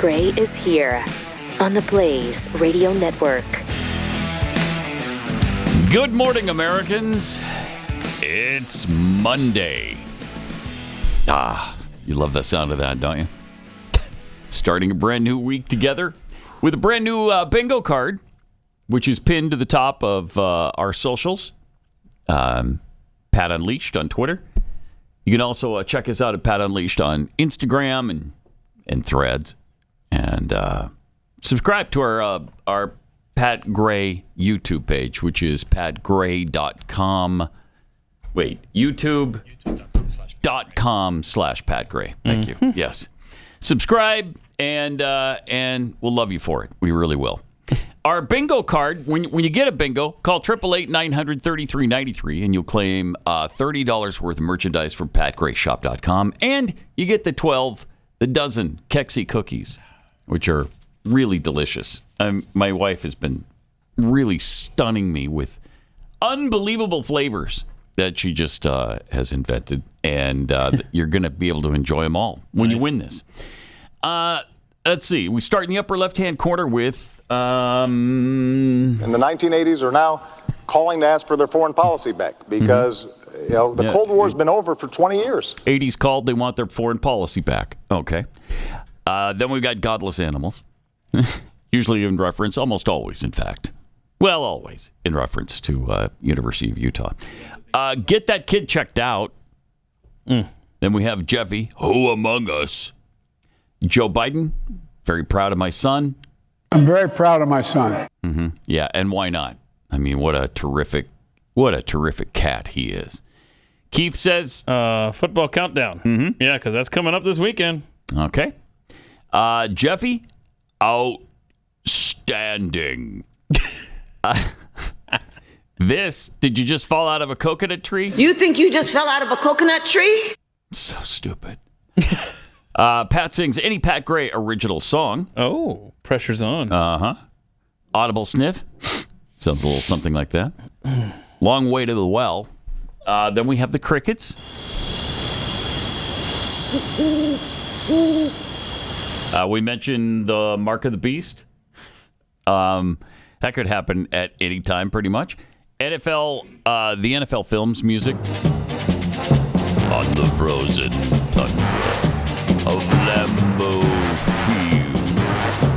Gray is here on the Blaze Radio Network. Good morning, Americans. It's Monday. You love the sound of that, don't you? Starting a brand new week together with a brand new bingo card, which is pinned to the top of our socials. Pat Unleashed on Twitter. You can also check us out at Pat Unleashed on Instagram and Threads. And subscribe to our Pat Gray YouTube page, which is patgray.com. Wait, youtube.com/Pat Gray. Thank you. Yes. Subscribe, and we'll love you for it. We really will. Our bingo card, when you get a bingo, call 888-900-3393, and you'll claim $30 worth of merchandise from patgrayshop.com, and you get the dozen Kexi cookies, which are really delicious. My wife has been really stunning me with unbelievable flavors that she just has invented, and you're going to be able to enjoy them all when you win this. Let's see. We start in the upper left-hand corner with... in the 1980s are now calling to ask for their foreign policy back because the Cold War's been over for 20 years. 80s called, they want their foreign policy back. Okay. Then we've got godless animals. Usually in reference, almost always, in fact. Well, always in reference to University of Utah. Get that kid checked out. Then we have Jeffy. Who among us? Joe Biden. Very proud of my son. I'm very proud of my son. Mm-hmm. Yeah, and why not? I mean, what a terrific cat he is. Keith says, football countdown. Mm-hmm. Yeah, because that's coming up this weekend. Okay. Jeffy, outstanding. Did you just fall out of a coconut tree? You think you just fell out of a coconut tree? So stupid. Pat sings any Pat Gray original song. Oh, pressure's on. Uh-huh. Audible sniff. Sounds a little something like that. Long way to the well. Then we have the crickets. We mentioned the Mark of the Beast. That could happen at any time, pretty much. NFL, the NFL Films music. On the frozen tundra of Lambeau Field,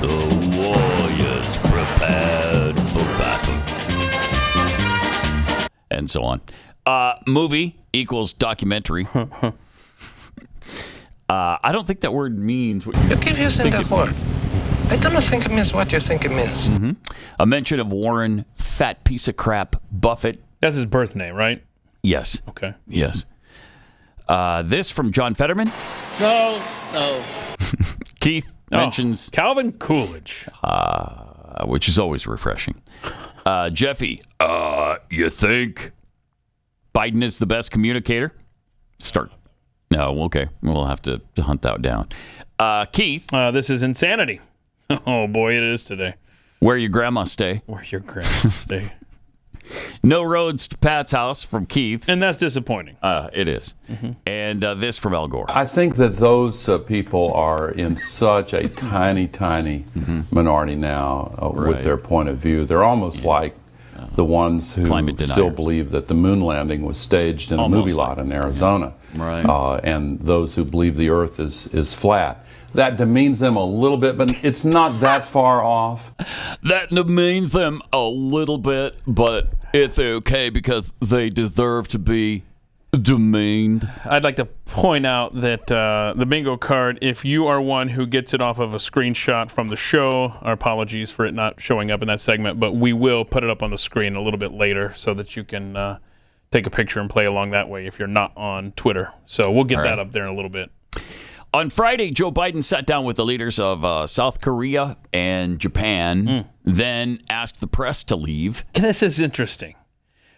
the warriors prepared for battle. And so on. Movie equals documentary. I don't think that word means what you keep using that word. Means. I don't think it means what you think it means. Mm-hmm. A mention of Warren, fat piece of crap, Buffett. That's his birth name, right? Yes. Okay. Yes. This from John Fetterman. No. Keith mentions Calvin Coolidge, which is always refreshing. Jeffy, you think Biden is the best communicator? No, okay. We'll have to hunt that down. Keith. This is insanity. Oh, boy, it is today. Where your grandma stay. Where your grandma stay. No roads to Pat's house from Keith's. And that's disappointing. It is. Mm-hmm. And this from Al Gore. I think that those people are in such a tiny minority now with their point of view. They're almost like the ones who still believe that the moon landing was staged in a movie lot in Arizona. Yeah. Right. And those who believe the earth is flat. That demeans them a little bit, but it's not that far off. That demeans them a little bit, but it's okay because they deserve to be demeaned. I'd like to point out that the bingo card, if you are one who gets it off of a screenshot from the show, our apologies for it not showing up in that segment, but we will put it up on the screen a little bit later so that you can take a picture and play along that way if you're not on Twitter. So we'll get that up there in a little bit. On Friday, Joe Biden sat down with the leaders of South Korea and Japan, then asked the press to leave. This is interesting.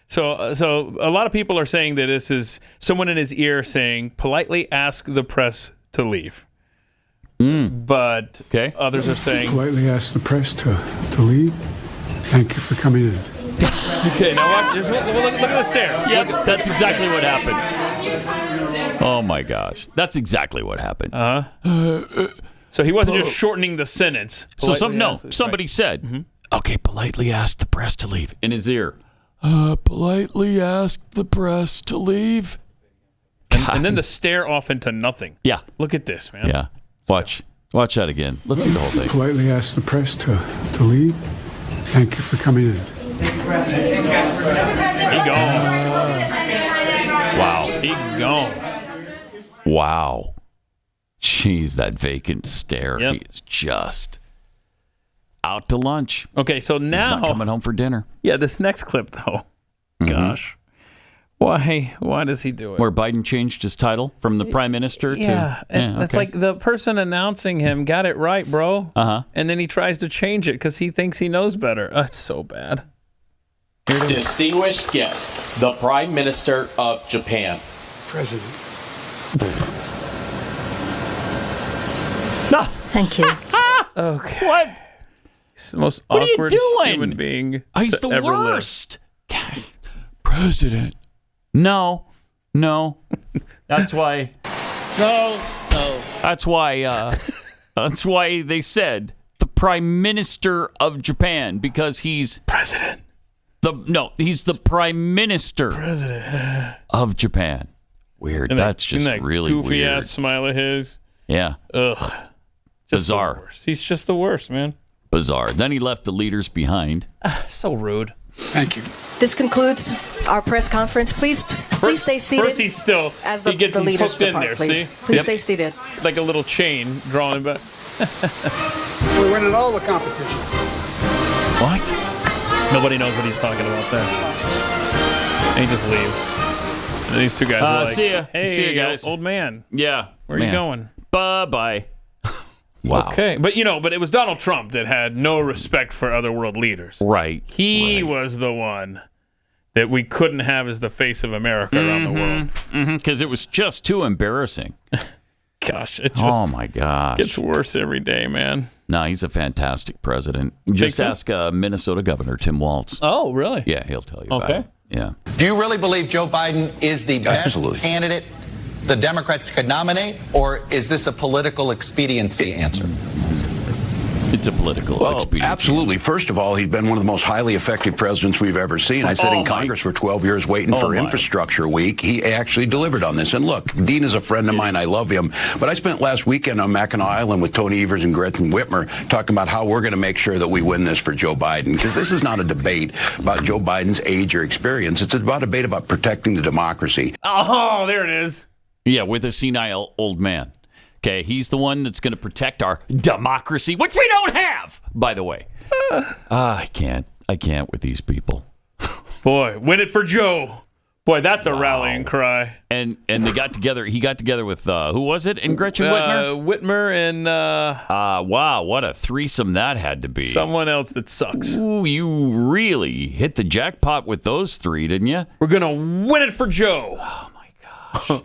So a lot of people are saying that this is someone in his ear saying, politely ask the press to leave. But others are saying... Politely ask the press to leave. Thank you for coming in. Okay, now watch, look at the stare. Yep, that's exactly what happened. Oh, my gosh. That's exactly what happened. So he wasn't just shortening the sentence. So somebody said, okay, politely ask the press to leave. In his ear, politely ask the press to leave. And then the stare off into nothing. Yeah. Look at this, man. Yeah. Watch that again. Let's see the whole thing. Politely ask the press to leave. Thank you for coming in. He gone. Wow. He gone. Wow. Jeez, that vacant stare. Yep. He is just out to lunch. Okay, so now... He's not coming home for dinner. Yeah, this next clip, though. Gosh. Why does he do it? Where Biden changed his title from the prime minister to... Yeah, it's like the person announcing him got it right, bro. Uh-huh. And then he tries to change it because he thinks he knows better. That's so bad. Distinguished guest, the Prime Minister of Japan. President. Thank you. Okay. What? He's the most What are you awkward doing? human being He's to the ever live. worst. President. No. That's why. No. That's why. That's why they said the Prime Minister of Japan, because he's President. He's the Prime Minister President of Japan. Weird. That's just that really goofy weird. ass smile of his. Yeah. Ugh. Bizarre. He's just the worst, man. Bizarre. Then he left the leaders behind. So rude. Thank you. This concludes our press conference. Please stay seated. First, he's still as he gets the him leaders hooked in depart, there. please. See, Please stay seated. Like a little chain drawing him back. We're winning all the competition. What? Nobody knows what he's talking about there. And he just leaves. And these two guys are like, see ya. Hey, See ya, guys. old man. Yeah. Where are you going? Bye-bye. Wow. Okay. But it was Donald Trump that had no respect for other world leaders. Right. He was the one that we couldn't have as the face of America around the world. Because it was just too embarrassing. Gosh, it just Oh, my gosh. gets worse every day, man. No, he's a fantastic president. Just so? ask Minnesota Governor Tim Walz. Oh, really? Yeah, he'll tell you about Okay. it. Yeah. Do you really believe Joe Biden is the best Absolutely. candidate the Democrats could nominate, or is this a political expediency answer? It's a political expediency. Absolutely. First of all, he's been one of the most highly effective presidents we've ever seen. I sat in Congress for 12 years waiting for Infrastructure Week. He actually delivered on this. And look, Dean is a friend of mine. I love him. But I spent last weekend on Mackinac Island with Tony Evers and Gretchen Whitmer talking about how we're going to make sure that we win this for Joe Biden. Because this is not a debate about Joe Biden's age or experience. It's about a debate about protecting the democracy. Oh, there it is. Yeah, with a senile old man. Okay, he's the one that's going to protect our democracy, which we don't have, by the way. I can't with these people. Boy, win it for Joe. Boy, that's a rallying cry. And they got together. He got together with who was it? And Gretchen Whitmer. Whitmer and wow, what a threesome that had to be. someone else that sucks. Ooh, you really hit the jackpot with those three, didn't you? We're gonna win it for Joe. Oh my gosh.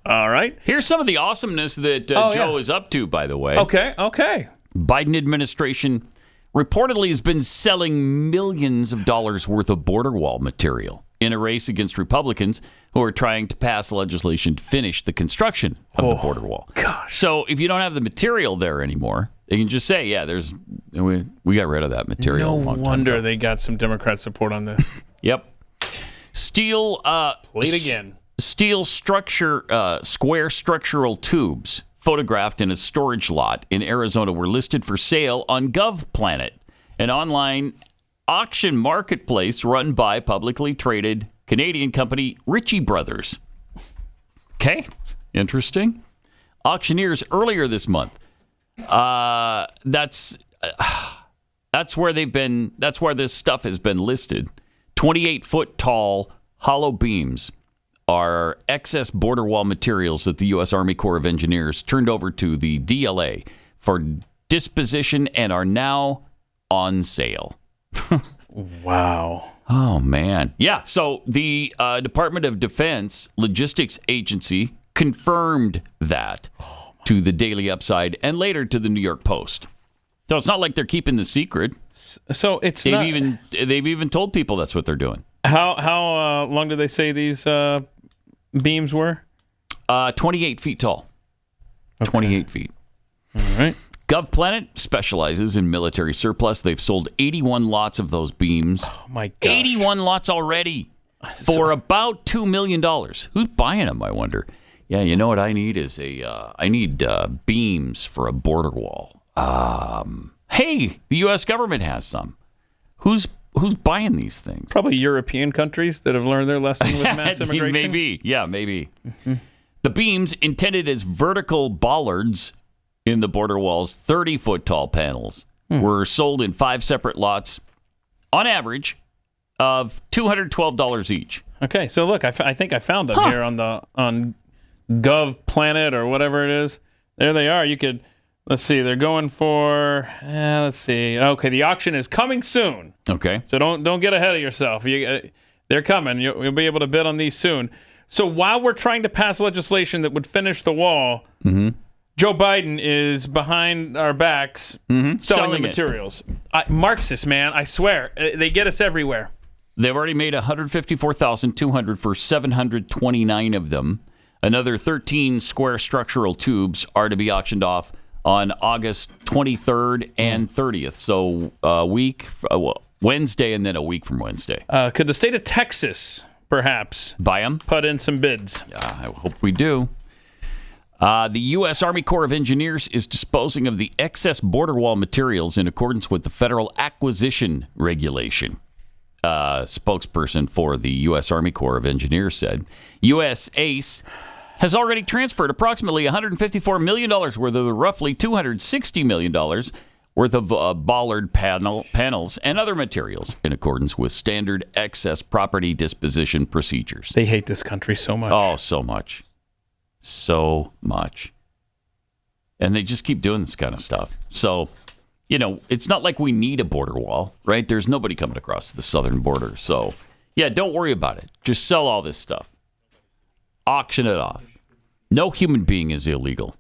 All right. Here's some of the awesomeness that Joe is up to, by the way. Okay. Biden administration reportedly has been selling millions of dollars worth of border wall material in a race against Republicans who are trying to pass legislation to finish the construction of the border wall. Gosh. So if you don't have the material there anymore, they can just say, yeah, we got rid of that material. No wonder they got some Democrat support on this. Yep. Steel. Played again. Steel square structural tubes photographed in a storage lot in Arizona were listed for sale on GovPlanet, an online auction marketplace run by publicly traded Canadian company Ritchie Brothers. Okay, interesting. Auctioneers earlier this month. That's where they've been. That's where this stuff has been listed. 28-foot tall hollow beams are excess border wall materials that the U.S. Army Corps of Engineers turned over to the DLA for disposition and are now on sale. Wow. Oh, man. Yeah, so the Department of Defense Logistics Agency confirmed that to the Daily Upside and later to the New York Post. So it's not like they're keeping the secret. So they've even told people that's what they're doing. How long did they say these beams were? 28 feet tall. Okay. 28 feet. All right. GovPlanet specializes in military surplus. They've sold 81 lots of those beams. Oh, my gosh. 81 lots already for about $2 million. Who's buying them, I wonder? Yeah, you know what I need is I need beams for a border wall. Hey, the U.S. government has some. Who's buying these things? Probably European countries that have learned their lesson with mass immigration. Maybe. Yeah, maybe. Mm-hmm. The beams, intended as vertical bollards in the border walls, 30-foot tall panels, were sold in 5 separate lots, on average, of $212 each. Okay, so look, I think I found them here on GovPlanet or whatever it is. There they are. You could, let's see, they're going for, let's see. Okay, the auction is coming soon. Okay. So don't get ahead of yourself. They're coming. You'll be able to bid on these soon. So while we're trying to pass legislation that would finish the wall, Joe Biden is behind our backs selling the materials. Marxists, man, I swear. They get us everywhere. They've already made $154,200 for 729 of them. Another 13 square structural tubes are to be auctioned off on August 23rd and 30th. So a week, Wednesday, and then a week from Wednesday. Could the state of Texas perhaps buy them? Put in some bids. I hope we do. The U.S. Army Corps of Engineers is disposing of the excess border wall materials in accordance with the Federal Acquisition Regulation. Spokesperson for the U.S. Army Corps of Engineers said, U.S. ACE has already transferred approximately $154 million worth of the roughly $260 million worth of bollard panels and other materials in accordance with standard excess property disposition procedures. They hate this country so much. Oh, so much. So much. And they just keep doing this kind of stuff. So, it's not like we need a border wall, right? There's nobody coming across the southern border. So, yeah, don't worry about it. Just sell all this stuff. Auction it off. No human being is illegal.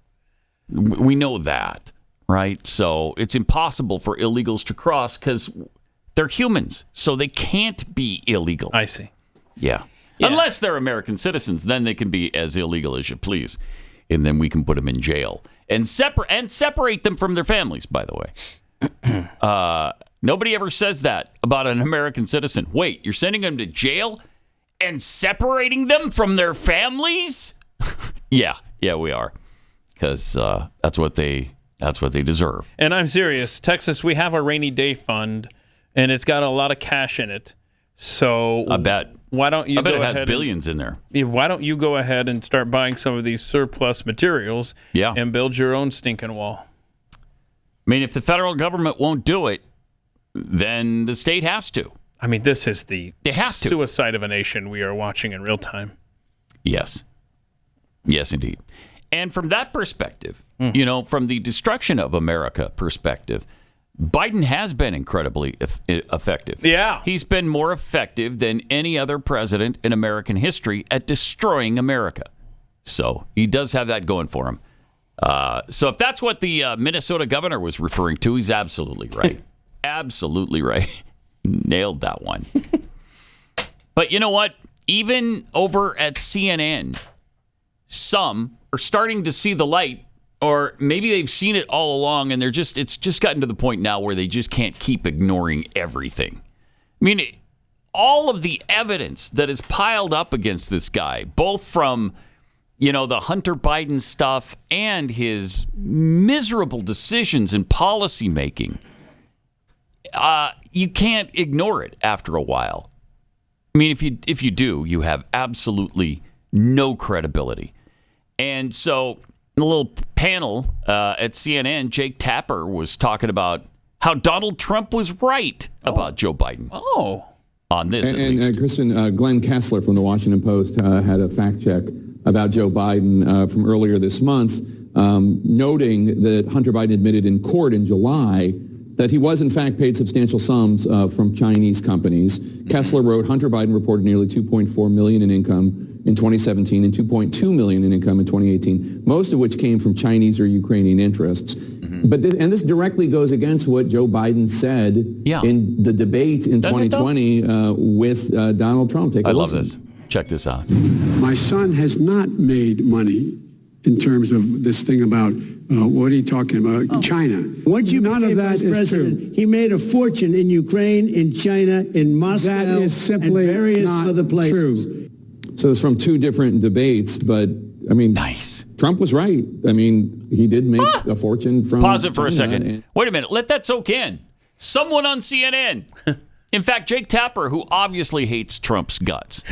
We know that, right? So it's impossible for illegals to cross because they're humans. So they can't be illegal. I see. Yeah. Unless they're American citizens, then they can be as illegal as you please. And then we can put them in jail. And separate them from their families, by the way. Nobody ever says that about an American citizen. Wait, you're sending them to jail and separating them from their families? Yeah, we are. Because that's what they deserve. And I'm serious. Texas, we have a rainy day fund, and it's got a lot of cash in it. So I bet. Why don't you? I bet it has billions in there. Why don't you go ahead and start buying some of these surplus materials? And build your own stinking wall. I mean, if the federal government won't do it, then the state has to. I mean, this is the suicide of a nation we are watching in real time. Yes, indeed. And from that perspective, from the destruction of America perspective, Biden has been incredibly effective. Yeah. He's been more effective than any other president in American history at destroying America. So he does have that going for him. So if that's what the Minnesota governor was referring to, he's absolutely right. Absolutely right. Nailed that one. But you know what? Even over at CNN, some are starting to see the light. Or maybe they've seen it all along, and it's just gotten to the point now where they just can't keep ignoring everything. I mean, all of the evidence that is piled up against this guy, both from, the Hunter Biden stuff and his miserable decisions in policy making, you can't ignore it after a while. I mean, if you do, you have absolutely no credibility. And so in a little panel at CNN, Jake Tapper was talking about how Donald Trump was right about Joe Biden. Oh. On this, at least. And Kristen, Glenn Kessler from the Washington Post had a fact check about Joe Biden from earlier this month, noting that Hunter Biden admitted in court in July that he was in fact paid substantial sums from Chinese companies. Kessler wrote, Hunter Biden reported nearly $2.4 million in income in 2017 and $2.2 million in income in 2018, most of which came from Chinese or Ukrainian interests. But this directly goes against what Joe Biden said in the debate in 2020 with Donald Trump. I love this. Check this out. My son has not made money in terms of this thing about What are you talking about? China. Once you None of that is true. He made a fortune in Ukraine, in China, in Moscow, That is simply and various not other places. true. So it's from two different debates, but I mean, nice. Trump was right. I mean, he did make a fortune from Pause it for a China second. Wait a minute. Let that soak in. Someone on CNN. In fact, Jake Tapper, who obviously hates Trump's guts,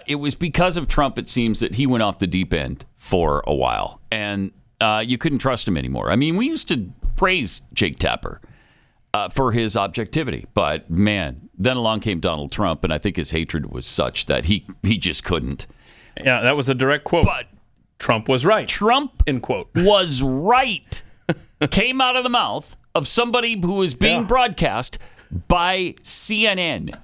it was because of Trump, it seems, that he went off the deep end for a while. And you couldn't trust him anymore. I mean, we used to praise Jake Tapper for his objectivity. But, man, then along came Donald Trump, and I think his hatred was such that he just couldn't. Yeah, that was a direct quote. But Trump was right. Trump end quote. Was right. Came out of the mouth of somebody who was being broadcast by CNN.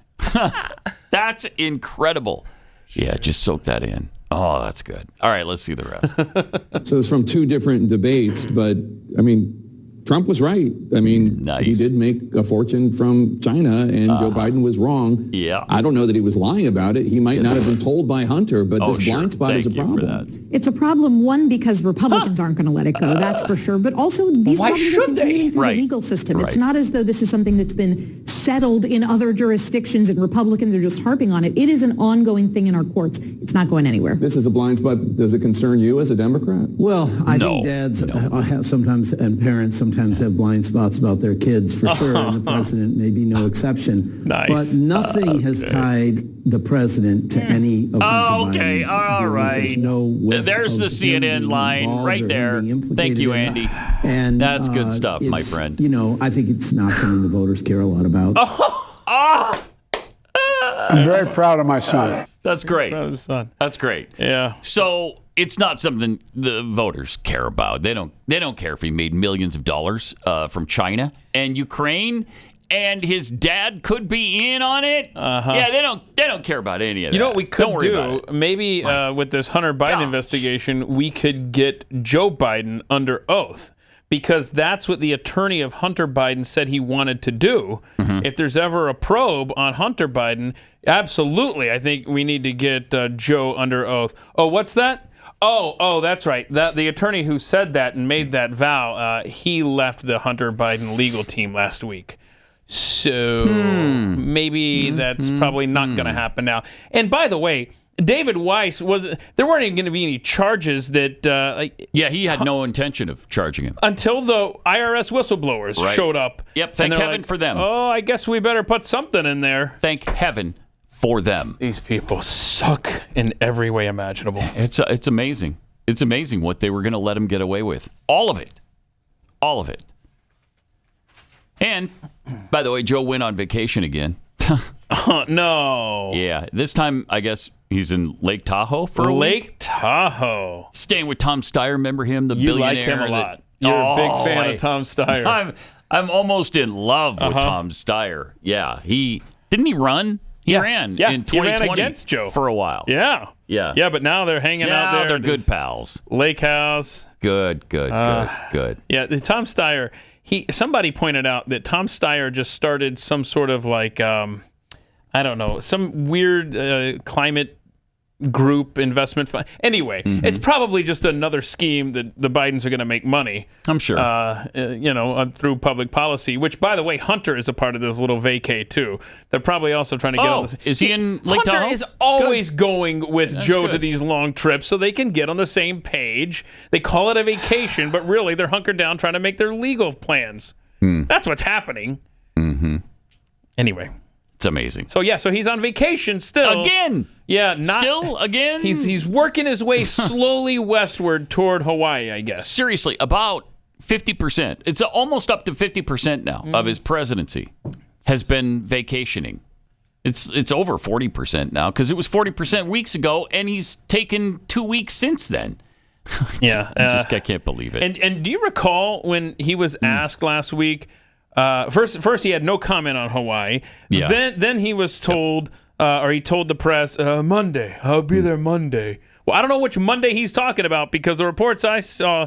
That's incredible. Yeah, just soak that in. Oh, that's good. All right, let's see the rest. So it's from two different debates, but I mean, Trump was right. I mean, he did make a fortune from China, and Joe Biden was wrong. Yeah. I don't know that he was lying about it. He might not have been told by Hunter, but this blind spot is a problem. It's a problem, one, because Republicans aren't going to let it go, that's for sure. But also, these problems are continuing through the legal system. It's not as though this is something that's been settled in other jurisdictions and Republicans are just harping on it. It is an ongoing thing in our courts. It's not going anywhere. This is a blind spot. Does it concern you as a Democrat? Well, I think dads have sometimes, and parents sometimes have blind spots about their kids, for sure, and the president may be no exception. Nice. But nothing has tied the president to any of Okay, all right. There's the CNN line right there. Thank you, Andy. And that's good stuff, my friend. You know, I think it's not something the voters care a lot about. I'm very proud of my son. That's great. Proud of his son. That's great. Yeah. So it's not something the voters care about. They don't care if he made millions of dollars from China and Ukraine, and his dad could be in on it. Yeah, they don't care about any of that. You know what we could do? It. Maybe with this Hunter Biden investigation, we could get Joe Biden under oath. Because that's what the attorney of Hunter Biden said he wanted to do. If there's ever a probe on Hunter Biden, absolutely, I think we need to get Joe under oath. Oh, what's that? Oh, that's right. The attorney who said that and made that vow, he left the Hunter Biden legal team last week. So maybe that's probably not going to happen now. And by the way, David Weiss there weren't even going to be any charges that. He had no intention of charging him until the IRS whistleblowers showed up. Yep, thank heaven for them. Oh, I guess we better put something in there. Thank heaven for them. These people suck in every way imaginable. It's amazing. It's amazing what they were going to let him get away with. All of it. All of it. And, by the way, Joe went on vacation again. Oh, no. Yeah, this time, I guess, he's in Lake Tahoe for a week. Lake Tahoe. Staying with Tom Steyer. Remember him, the billionaire? You like him a lot. You're a big fan of Tom Steyer. I'm almost in love with Tom Steyer. Yeah, didn't he run? He ran in 2020 he ran against Joe for a while. Yeah. But now they're hanging out there. They're good pals. Lake House. Good. Yeah, the Tom Steyer. Somebody pointed out that Tom Steyer just started some sort of I don't know, some weird climate group investment fund. Anyway, it's probably just another scheme that the Bidens are going to make money. I'm sure. Through public policy, which, by the way, Hunter is a part of this little vacay, too. They're probably also trying to get on this. Is he in Lake Tahoe? Hunter is always going with Joe to these long trips so they can get on the same page. They call it a vacation, but really they're hunkered down trying to make their legal plans. That's what's happening. Anyway. It's amazing. So he's on vacation still. Again. Yeah, still again. He's working his way slowly westward toward Hawaii, I guess. Seriously, about 50%. It's almost up to 50% now of his presidency has been vacationing. It's over 40% now because it was 40% weeks ago, and he's taken 2 weeks since then. Yeah, I can't believe it. And do you recall when he was asked last week? First, he had no comment on Hawaii. Yeah. Then he was told, or he told the press, Monday. I'll be there Monday. Well, I don't know which Monday he's talking about because the reports I saw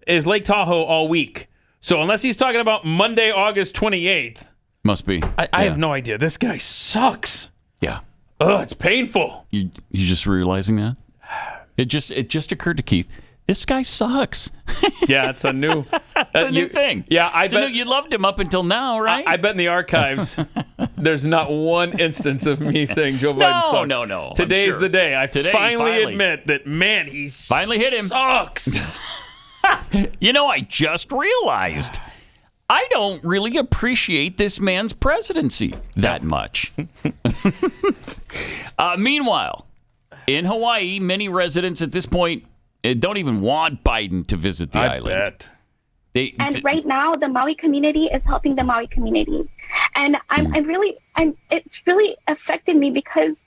is Lake Tahoe all week. So unless he's talking about Monday, August 28th. Must be. I have no idea. This guy sucks. Yeah. Oh, it's painful. You just realizing that? It just occurred to Keith this guy sucks. Yeah, it's a new thing. Yeah, I bet you loved him up until now, right? I bet in the archives there's not one instance of me saying Joe Biden sucks. No. Today's the day. Today, finally admit that, man, he finally hit him. Sucks. I just realized I don't really appreciate this man's presidency that much. Meanwhile, in Hawaii, many residents at this point don't even want Biden to visit the island. Bet. Right now, the Maui community is helping the Maui community, and it's really affected me because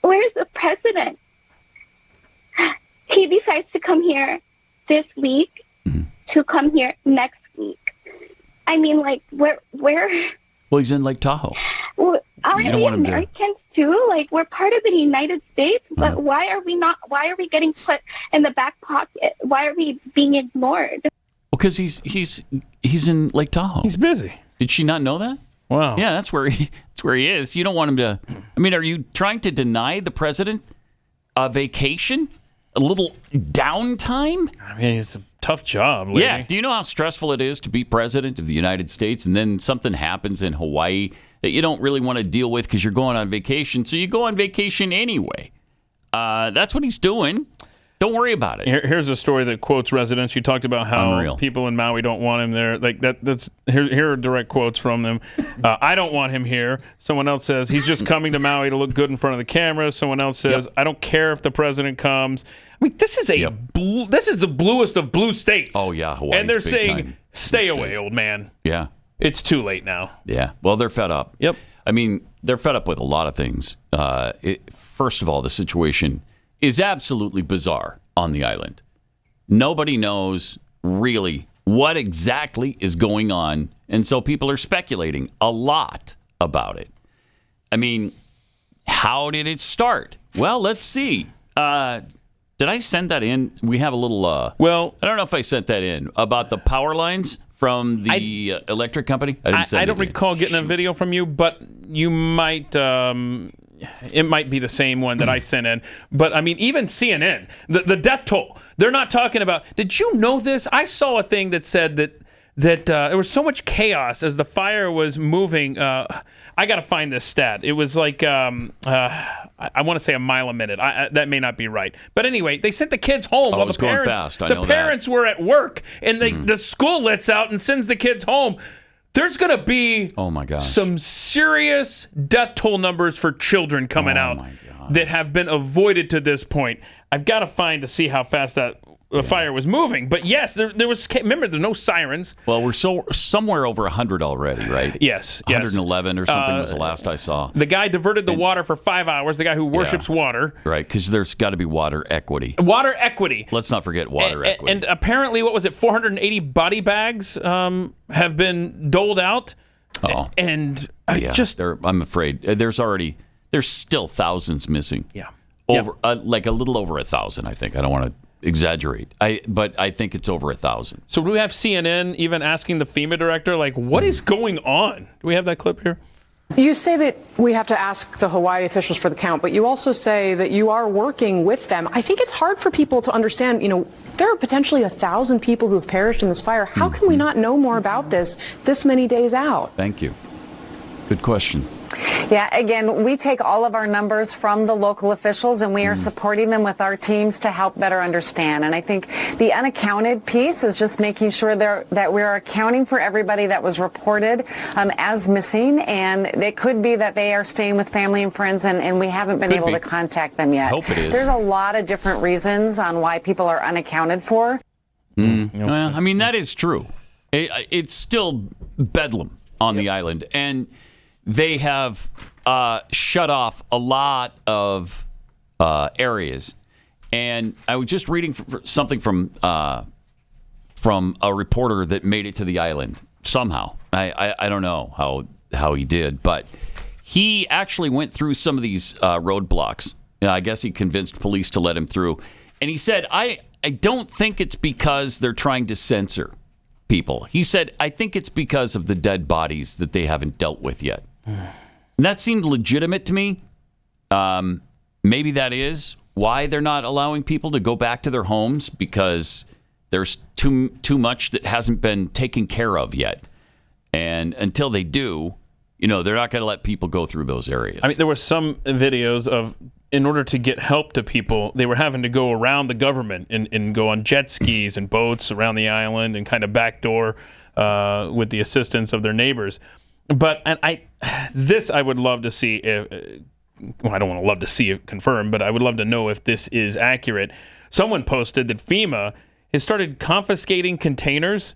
where's the president? He decides to come here this week, to come here next week. I mean, like, where? Well, he's in Lake Tahoe. Well, aren't we Americans too? Like, we're part of the United States, but why are we not? Why are we getting put in the back pocket? Why are we being ignored? Well, because he's in Lake Tahoe. He's busy. Did she not know that? Wow. Yeah, that's where he is. You don't want him to. I mean, are you trying to deny the president a vacation, a little downtime? I mean, it's a tough job, lady. Yeah. Do you know how stressful it is to be president of the United States and then something happens in Hawaii that you don't really want to deal with because you're going on vacation? So you go on vacation anyway. That's what he's doing. Don't worry about it. Here's a story that quotes residents. You talked about how people in Maui don't want him there. Like here are direct quotes from them. I don't want him here. Someone else says he's just coming to Maui to look good in front of the camera. Someone else says I don't care if the president comes. I mean, this is this is the bluest of blue states. Oh yeah, Hawaii. And they're saying, "Stay away, old man." Yeah, it's too late now. Yeah. Well, they're fed up. Yep. I mean, they're fed up with a lot of things. First of all, the situation is absolutely bizarre on the island. Nobody knows really what exactly is going on, and so people are speculating a lot about it. I mean, how did it start? Well, let's see. Did I send that in? We have a little... well, I don't know if I sent that in about the power lines from the electric company. I don't recall getting a video from you, but you might... it might be the same one that I sent in. But, I mean, even CNN, the death toll, they're not talking about... Did you know this? I saw a thing that said that there was so much chaos as the fire was moving. I got to find this stat. It was like, I want to say a mile a minute. That may not be right. But anyway, they sent the kids home while the parents were at work. And the school lets out and sends the kids home. There's going to be some serious death toll numbers for children coming out that have been avoided to this point. I've got to find to see how fast the fire was moving. But yes, there was. Remember, there's no sirens. Well, we're somewhere over 100 already, right? Yes. 111 or something was the last I saw. The guy diverted the water for 5 hours, the guy who worships water. Right, because there's got to be water equity. Water equity. Let's not forget water equity. And apparently, 480 body bags have been doled out. Oh. And I'm afraid there's still thousands missing. Yeah. Like a little over 1,000, I think. I don't want to exaggerate, but I think it's over 1,000. So do we have CNN even asking the FEMA director, like, what is going on? Do we have that clip here? You say that we have to ask the Hawaii officials for the count, but you also say that you are working with them. I think it's hard for people to understand, there are potentially 1,000 people who have perished in this fire. How can we not know more about this many days out? Thank you. Good question. Yeah, again, we take all of our numbers from the local officials and we are supporting them with our teams to help better understand. And I think the unaccounted piece is just making sure that we're accounting for everybody that was reported as missing. And it could be that they are staying with family and friends and we haven't been able to contact them yet. Hope it is. There's a lot of different reasons on why people are unaccounted for. Well, I mean, that is true. It's still bedlam on the island. And they have shut off a lot of areas, and I was just reading something from a reporter that made it to the island somehow. I don't know how he did, but he actually went through some of these roadblocks. I guess he convinced police to let him through, and he said, "I don't think it's because they're trying to censor people." He said, "I think it's because of the dead bodies that they haven't dealt with yet." And that seemed legitimate to me. Maybe that is why they're not allowing people to go back to their homes? Because there's too much that hasn't been taken care of yet. And until they do, they're not going to let people go through those areas. I mean, there were some videos of, in order to get help to people, they were having to go around the government and go on jet skis and boats around the island and kind of backdoor with the assistance of their neighbors. But I would love to see if, I don't want to love to see it confirmed, but I would love to know if this is accurate. Someone posted that FEMA has started confiscating containers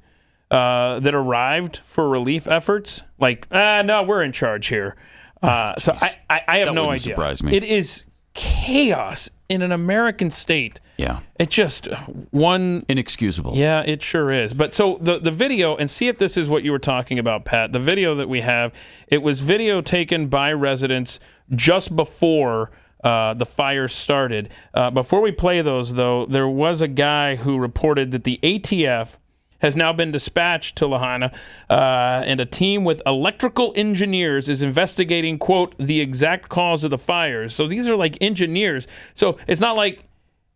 that arrived for relief efforts. Like, no, we're in charge here. So I have no idea. Surprise me. It is chaos in an American state. Yeah. It's just inexcusable. Yeah, it sure is. But so the video, and see if this is what you were talking about, Pat. The video that we have, it was video taken by residents just before the fire started. Before we play those, though, there was a guy who reported that the ATF has now been dispatched to Lahaina, and a team with electrical engineers is investigating, quote, the exact cause of the fires. So these are like engineers. So it's not like,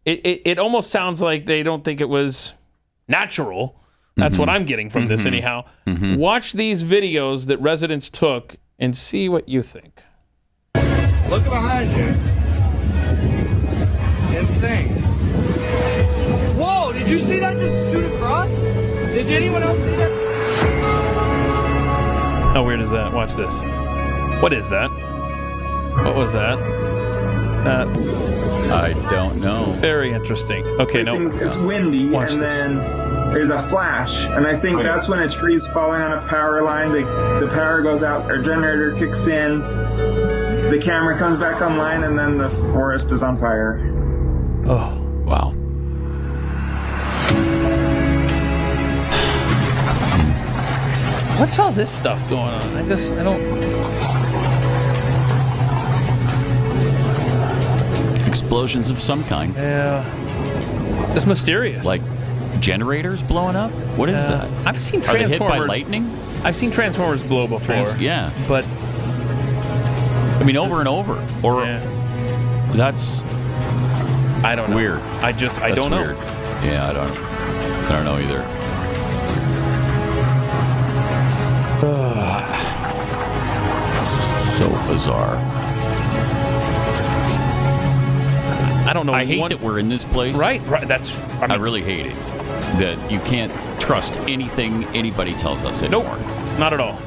it almost sounds like they don't think it was natural. That's what I'm getting from this anyhow. Watch these videos that residents took and see what you think. Look behind you. Insane. Whoa, did you see that just shoot across? Did anyone else see that? How weird is that? Watch this. What is that? What was that? That's... I don't know. Very interesting. Okay, no. It's windy, Watch and this. then there's a flash, and I think that's when a tree's falling on a power line. The power goes out, our generator kicks in, the camera comes back online, and then the forest is on fire. Oh, wow. What's all this stuff going on? I don't... Explosions of some kind. Yeah. Just mysterious. Like generators blowing up? What is that? I've seen Are they hit Transformers. by lightning? I've seen Transformers blow before. Yeah. But... I mean, over and over. Or that's... I don't know. Weird. I don't know. Weird. Yeah, I don't know either. So bizarre. I don't know. I hate that we're in this place. Right. That's. I really hate it. That you can't trust anything anybody tells us anymore. Nope. Not at all.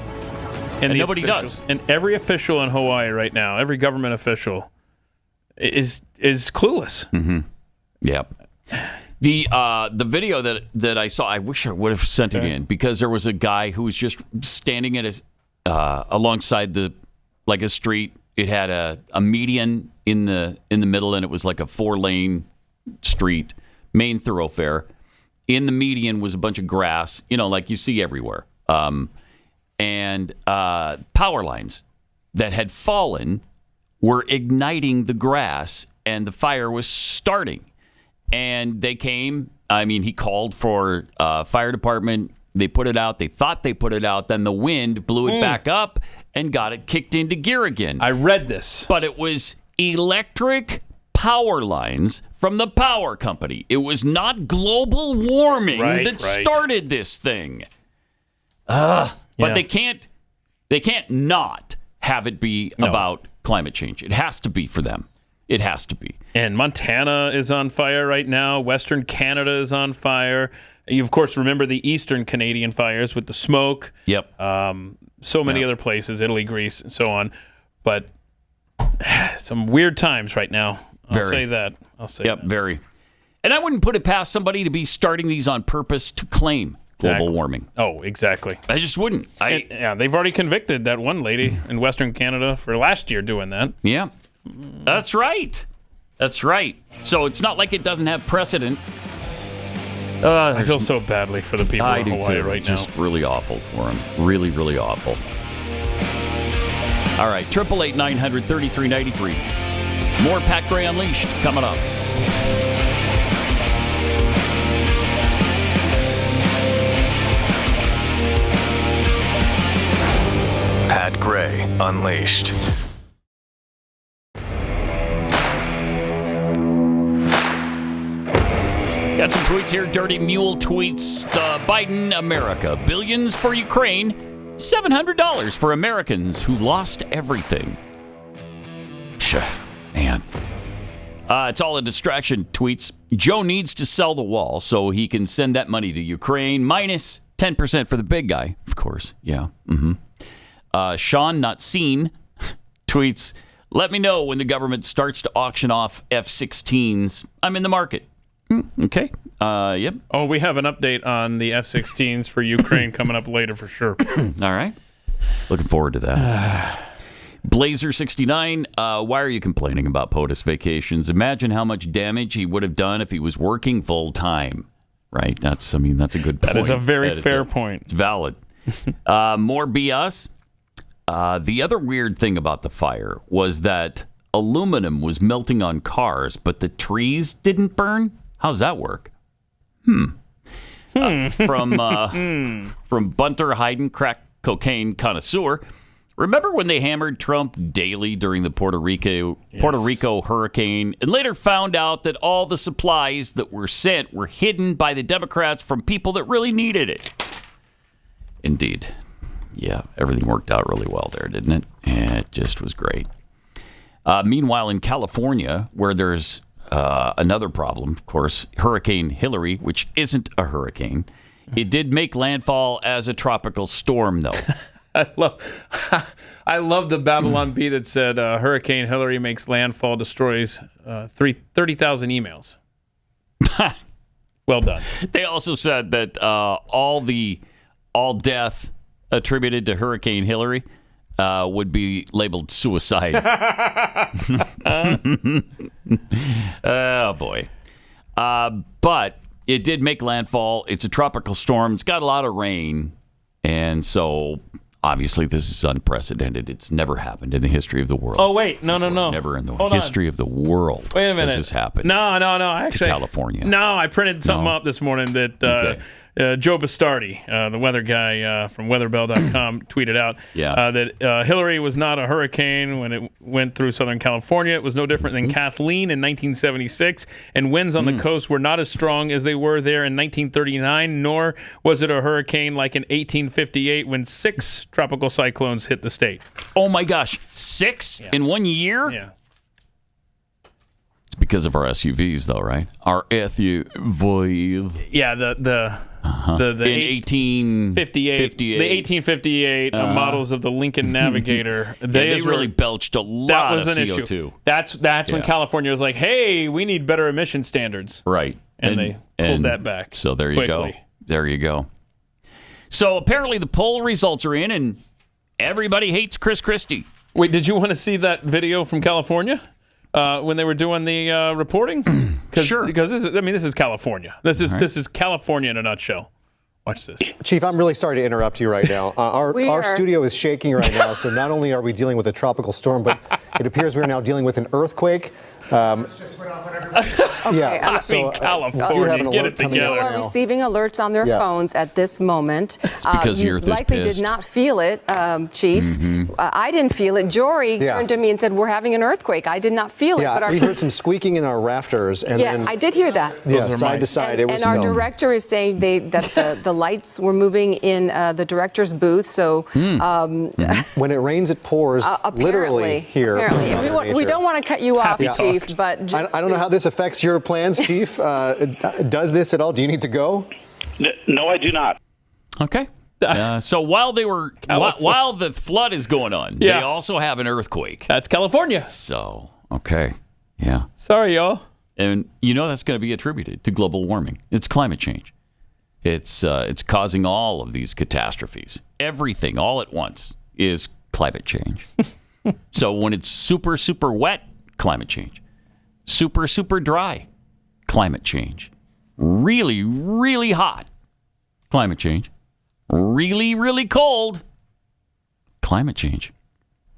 And nobody does. And every official in Hawaii right now, every government official, is clueless. Mm-hmm. Yep. The video that I saw, I wish I would have sent it in, because there was a guy who was just standing at alongside a street. It had a median in the middle, and it was like a 4-lane street, main thoroughfare. In the median was a bunch of grass, like you see everywhere, and power lines that had fallen were igniting the grass, and the fire was starting. And they came. I mean, he called for fire department. They put it out. They thought they put it out. Then the wind blew it back up and got it kicked into gear again. I read this. But it was electric power lines from the power company. It was not global warming that started this thing. But they can't not have it be about climate change. It has to be for them. It has to be. And Montana is on fire right now. Western Canada is on fire. You, of course, remember the Eastern Canadian fires with the smoke. Yep. So many other places, Italy, Greece, and so on. But some weird times right now. I'll say that. Yep, very. And I wouldn't put it past somebody to be starting these on purpose to claim global warming. Oh, exactly. I just wouldn't. They've already convicted that one lady in Western Canada for last year doing that. Yeah. That's right. That's right. So it's not like it doesn't have precedent. I feel so badly for the people in Hawaii right now. Just really awful for them. Really, really awful. All right. 888-900-3393. More Pat Gray Unleashed coming up. Pat Gray Unleashed. Got some tweets here. Dirty Mule tweets, Biden America. Billions for Ukraine. $700 for Americans who lost everything. Man. It's all a distraction, tweets. Joe needs to sell the wall so he can send that money to Ukraine. Minus 10% for the big guy, of course. Yeah. Sean Not Seen tweets, let me know when the government starts to auction off F-16s. I'm in the market. Okay. Yep. Oh, we have an update on the F-16s for Ukraine coming up later for sure. All right. Looking forward to that. Blazer69, why are you complaining about POTUS vacations? Imagine how much damage he would have done if he was working full time. Right? That's a good point. That is a very fair point. It's valid. More BS. The other weird thing about the fire was that aluminum was melting on cars, but the trees didn't burn. How's that work? From Bunter Hayden, crack cocaine connoisseur. Remember when they hammered Trump daily during the Puerto Rico hurricane and later found out that all the supplies that were sent were hidden by the Democrats from people that really needed it? Indeed. Yeah, everything worked out really well there, didn't it? It just was great. Meanwhile, in California, where there's another problem, of course, Hurricane Hillary, which isn't a hurricane, it did make landfall as a tropical storm, though. I love the Babylon Bee that said Hurricane Hillary makes landfall, destroys 30,000 emails. Well done. They also said that all death attributed to Hurricane Hillary would be labeled suicide. Oh, boy. But it did make landfall. It's a tropical storm. It's got a lot of rain. And so, obviously, this is unprecedented. It's never happened in the history of the world. Oh, wait. No. Never in the history of the world. Wait a minute. Has this happened. No. Actually, to California. No, I printed something up this morning that Joe Bastardi, the weather guy from weatherbell.com, tweeted out that Hillary was not a hurricane when it went through Southern California. It was no different than Kathleen in 1976, and winds on the coast were not as strong as they were there in 1939, nor was it a hurricane like in 1858 when 6 tropical cyclones hit the state. Oh, my gosh. 6 in 1 year? Yeah. It's because of our SUVs, though, right? Our SUVs. Yeah, the in 1858, the 1858 models of the Lincoln Navigator. They really belched a lot of CO2. Issue. That's when California was like, "Hey, we need better emission standards." Right, and they pulled that back. So there you go. There you go. So apparently the poll results are in, and everybody hates Chris Christie. Wait, did you want to see that video from California? When they were doing the reporting? Sure. Because this is California. This is California in a nutshell. Watch this. Chief, I'm really sorry to interrupt you right now. Our studio is shaking right now, so not only are we dealing with a tropical storm, but it appears we're now dealing with an earthquake. California, get it together. People are receiving alerts on their phones at this moment. It's because the earth is likely pissed. did not feel it, Chief. I didn't feel it. Jory turned to me and said, "We're having an earthquake." I did not feel it. But we heard some squeaking in our rafters. And then, I did hear that. Yeah, side to side. And our director is saying that the lights were moving in the director's booth. So when it rains, it pours. Literally here. Apparently. We don't want to cut you off, Chief. But just I don't know how this affects your plans, Chief. Does this at all? Do you need to go? No, I do not. Okay. So while while the flood is going on, they also have an earthquake. That's California. So okay, yeah. Sorry, y'all. And that's going to be attributed to global warming. It's climate change. It's causing all of these catastrophes. Everything all at once is climate change. So when it's super, super wet, climate change. Super, super dry, climate change. Really, really hot, climate change. Really, really cold, climate change.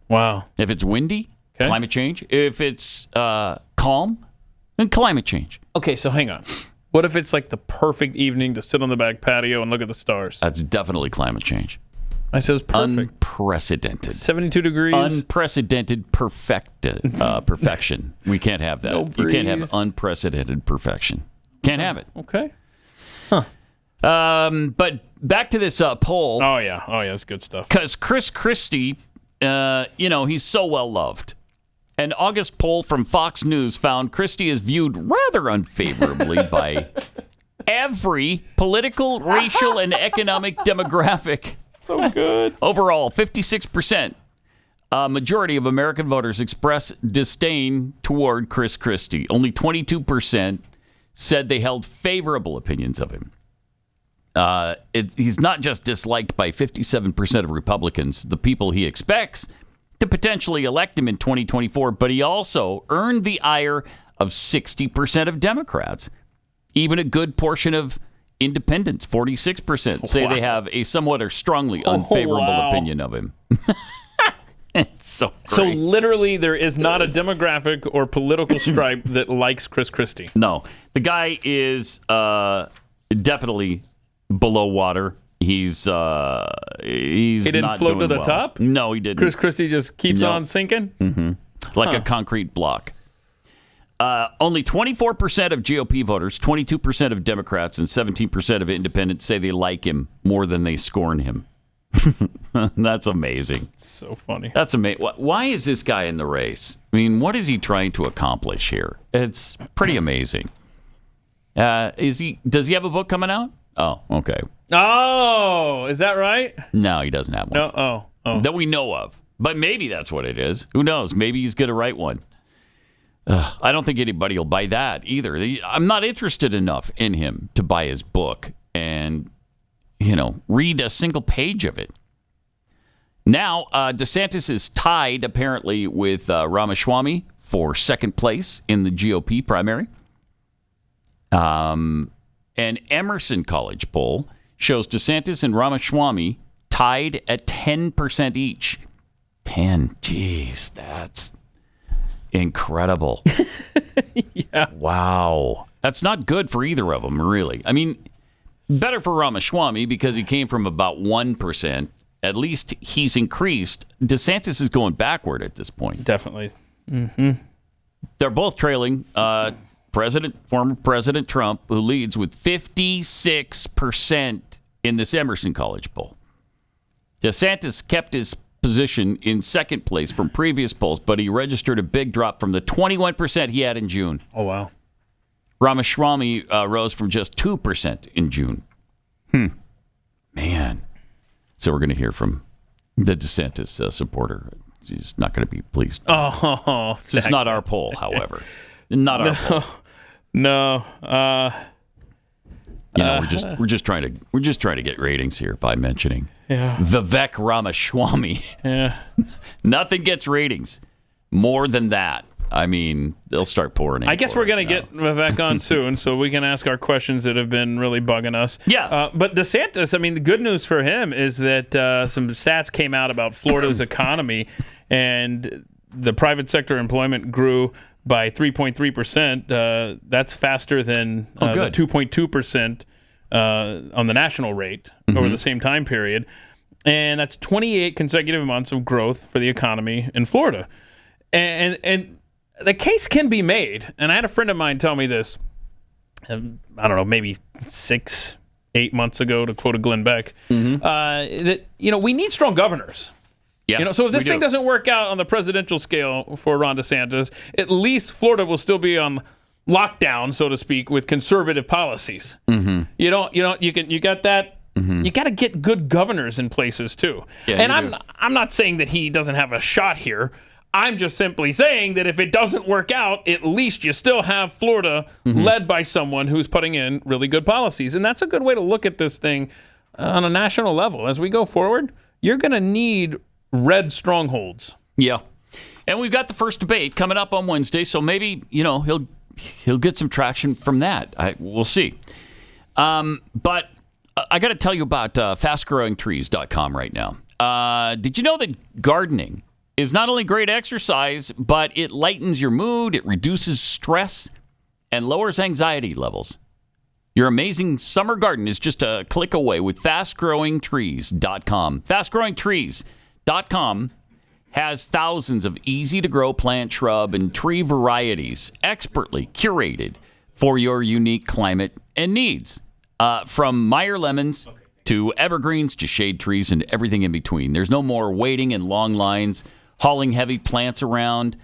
Wow. If it's windy, climate change. If it's calm, then climate change. Okay, so hang on. What if it's like the perfect evening to sit on the back patio and look at the stars? That's definitely climate change. I said it's perfect. Unprecedented. 72 degrees. Unprecedented perfection. We can't have that. No You can't have breeze. unprecedented perfection. Can't have it. Okay. But back to this poll. Oh, yeah. That's good stuff. Because Chris Christie, he's so well loved. An August poll from Fox News found Christie is viewed rather unfavorably by every political, racial, and economic demographic. So good. Overall, 56%. Majority of American voters express disdain toward Chris Christie. Only 22% said they held favorable opinions of him. He's not just disliked by 57% of Republicans, the people he expects to potentially elect him in 2024, but he also earned the ire of 60% of Democrats. Even a good portion of independents, 46%, say they have a somewhat or strongly unfavorable opinion of him. It's so great. So literally there is not a demographic or political stripe that likes Chris Christie. No. The guy is definitely below water. He's he didn't float to the top? No, he didn't. Chris Christie just keeps on sinking? Mm-hmm. Like a concrete block. Only 24% of GOP voters, 22% of Democrats, and 17% of independents say they like him more than they scorn him. That's amazing. So funny. That's amazing. Why is this guy in the race? I mean, what is he trying to accomplish here? It's pretty amazing. Does he have a book coming out? Oh, okay. Oh, is that right? No, he doesn't have one. No. Oh. That we know of. But maybe that's what it is. Who knows? Maybe he's going to write one. I don't think anybody will buy that either. I'm not interested enough in him to buy his book and, read a single page of it. Now, DeSantis is tied, apparently, with Ramaswamy for second place in the GOP primary. An Emerson College poll shows DeSantis and Ramaswamy tied at 10% each. 10. Jeez, that's incredible. Yeah. Wow. That's not good for either of them, really. I mean, better for Ramaswamy because he came from about 1%. At least he's increased. DeSantis is going backward at this point. Definitely. Mm-hmm. They're both trailing former President Trump, who leads with 56% in this Emerson College poll. DeSantis kept his position in second place from previous polls, but he registered a big drop from the 21% he had in June. Oh, wow. Ramaswamy rose from just 2% in June. Man. So we're going to hear from the DeSantis supporter. He's not going to be pleased. Oh, it's not our poll, however. Not our poll. No. We're just trying to get ratings here by mentioning Vivek Ramaswamy. Yeah. Nothing gets ratings more than that. I mean, they'll start pouring in. I guess we're going to get Vivek on soon, so we can ask our questions that have been really bugging us. Yeah. But DeSantis, I mean, the good news for him is that some stats came out about Florida's economy, and the private sector employment grew by 3.3%. That's faster than the 2.2% on the national rate over the same time period. And that's 28 consecutive months of growth for the economy in Florida. And the case can be made, and I had a friend of mine tell me this, I don't know, maybe 6-8 months ago, to quote a Glenn Beck, that, we need strong governors. Yeah, so if this thing doesn't work out on the presidential scale for Ron DeSantis, at least Florida will still be on lockdown, so to speak, with conservative policies. Mm-hmm. You got that. You got to get good governors in places too. Yeah, and I'm not saying that he doesn't have a shot here. I'm just simply saying that if it doesn't work out, at least you still have Florida led by someone who's putting in really good policies. And that's a good way to look at this thing on a national level. As we go forward, you're going to need red strongholds. Yeah. And we've got the first debate coming up on Wednesday, so maybe, he'll get some traction from that. We'll see. But I got to tell you about fastgrowingtrees.com right now. Did you know that gardening is not only great exercise, but it lightens your mood, it reduces stress, and lowers anxiety levels? Your amazing summer garden is just a click away with fastgrowingtrees.com. Fastgrowingtrees.com has thousands of easy-to-grow plant, shrub, and tree varieties expertly curated for your unique climate and needs. From Meyer lemons to evergreens to shade trees and everything in between. There's no more waiting in long lines, hauling heavy plants around.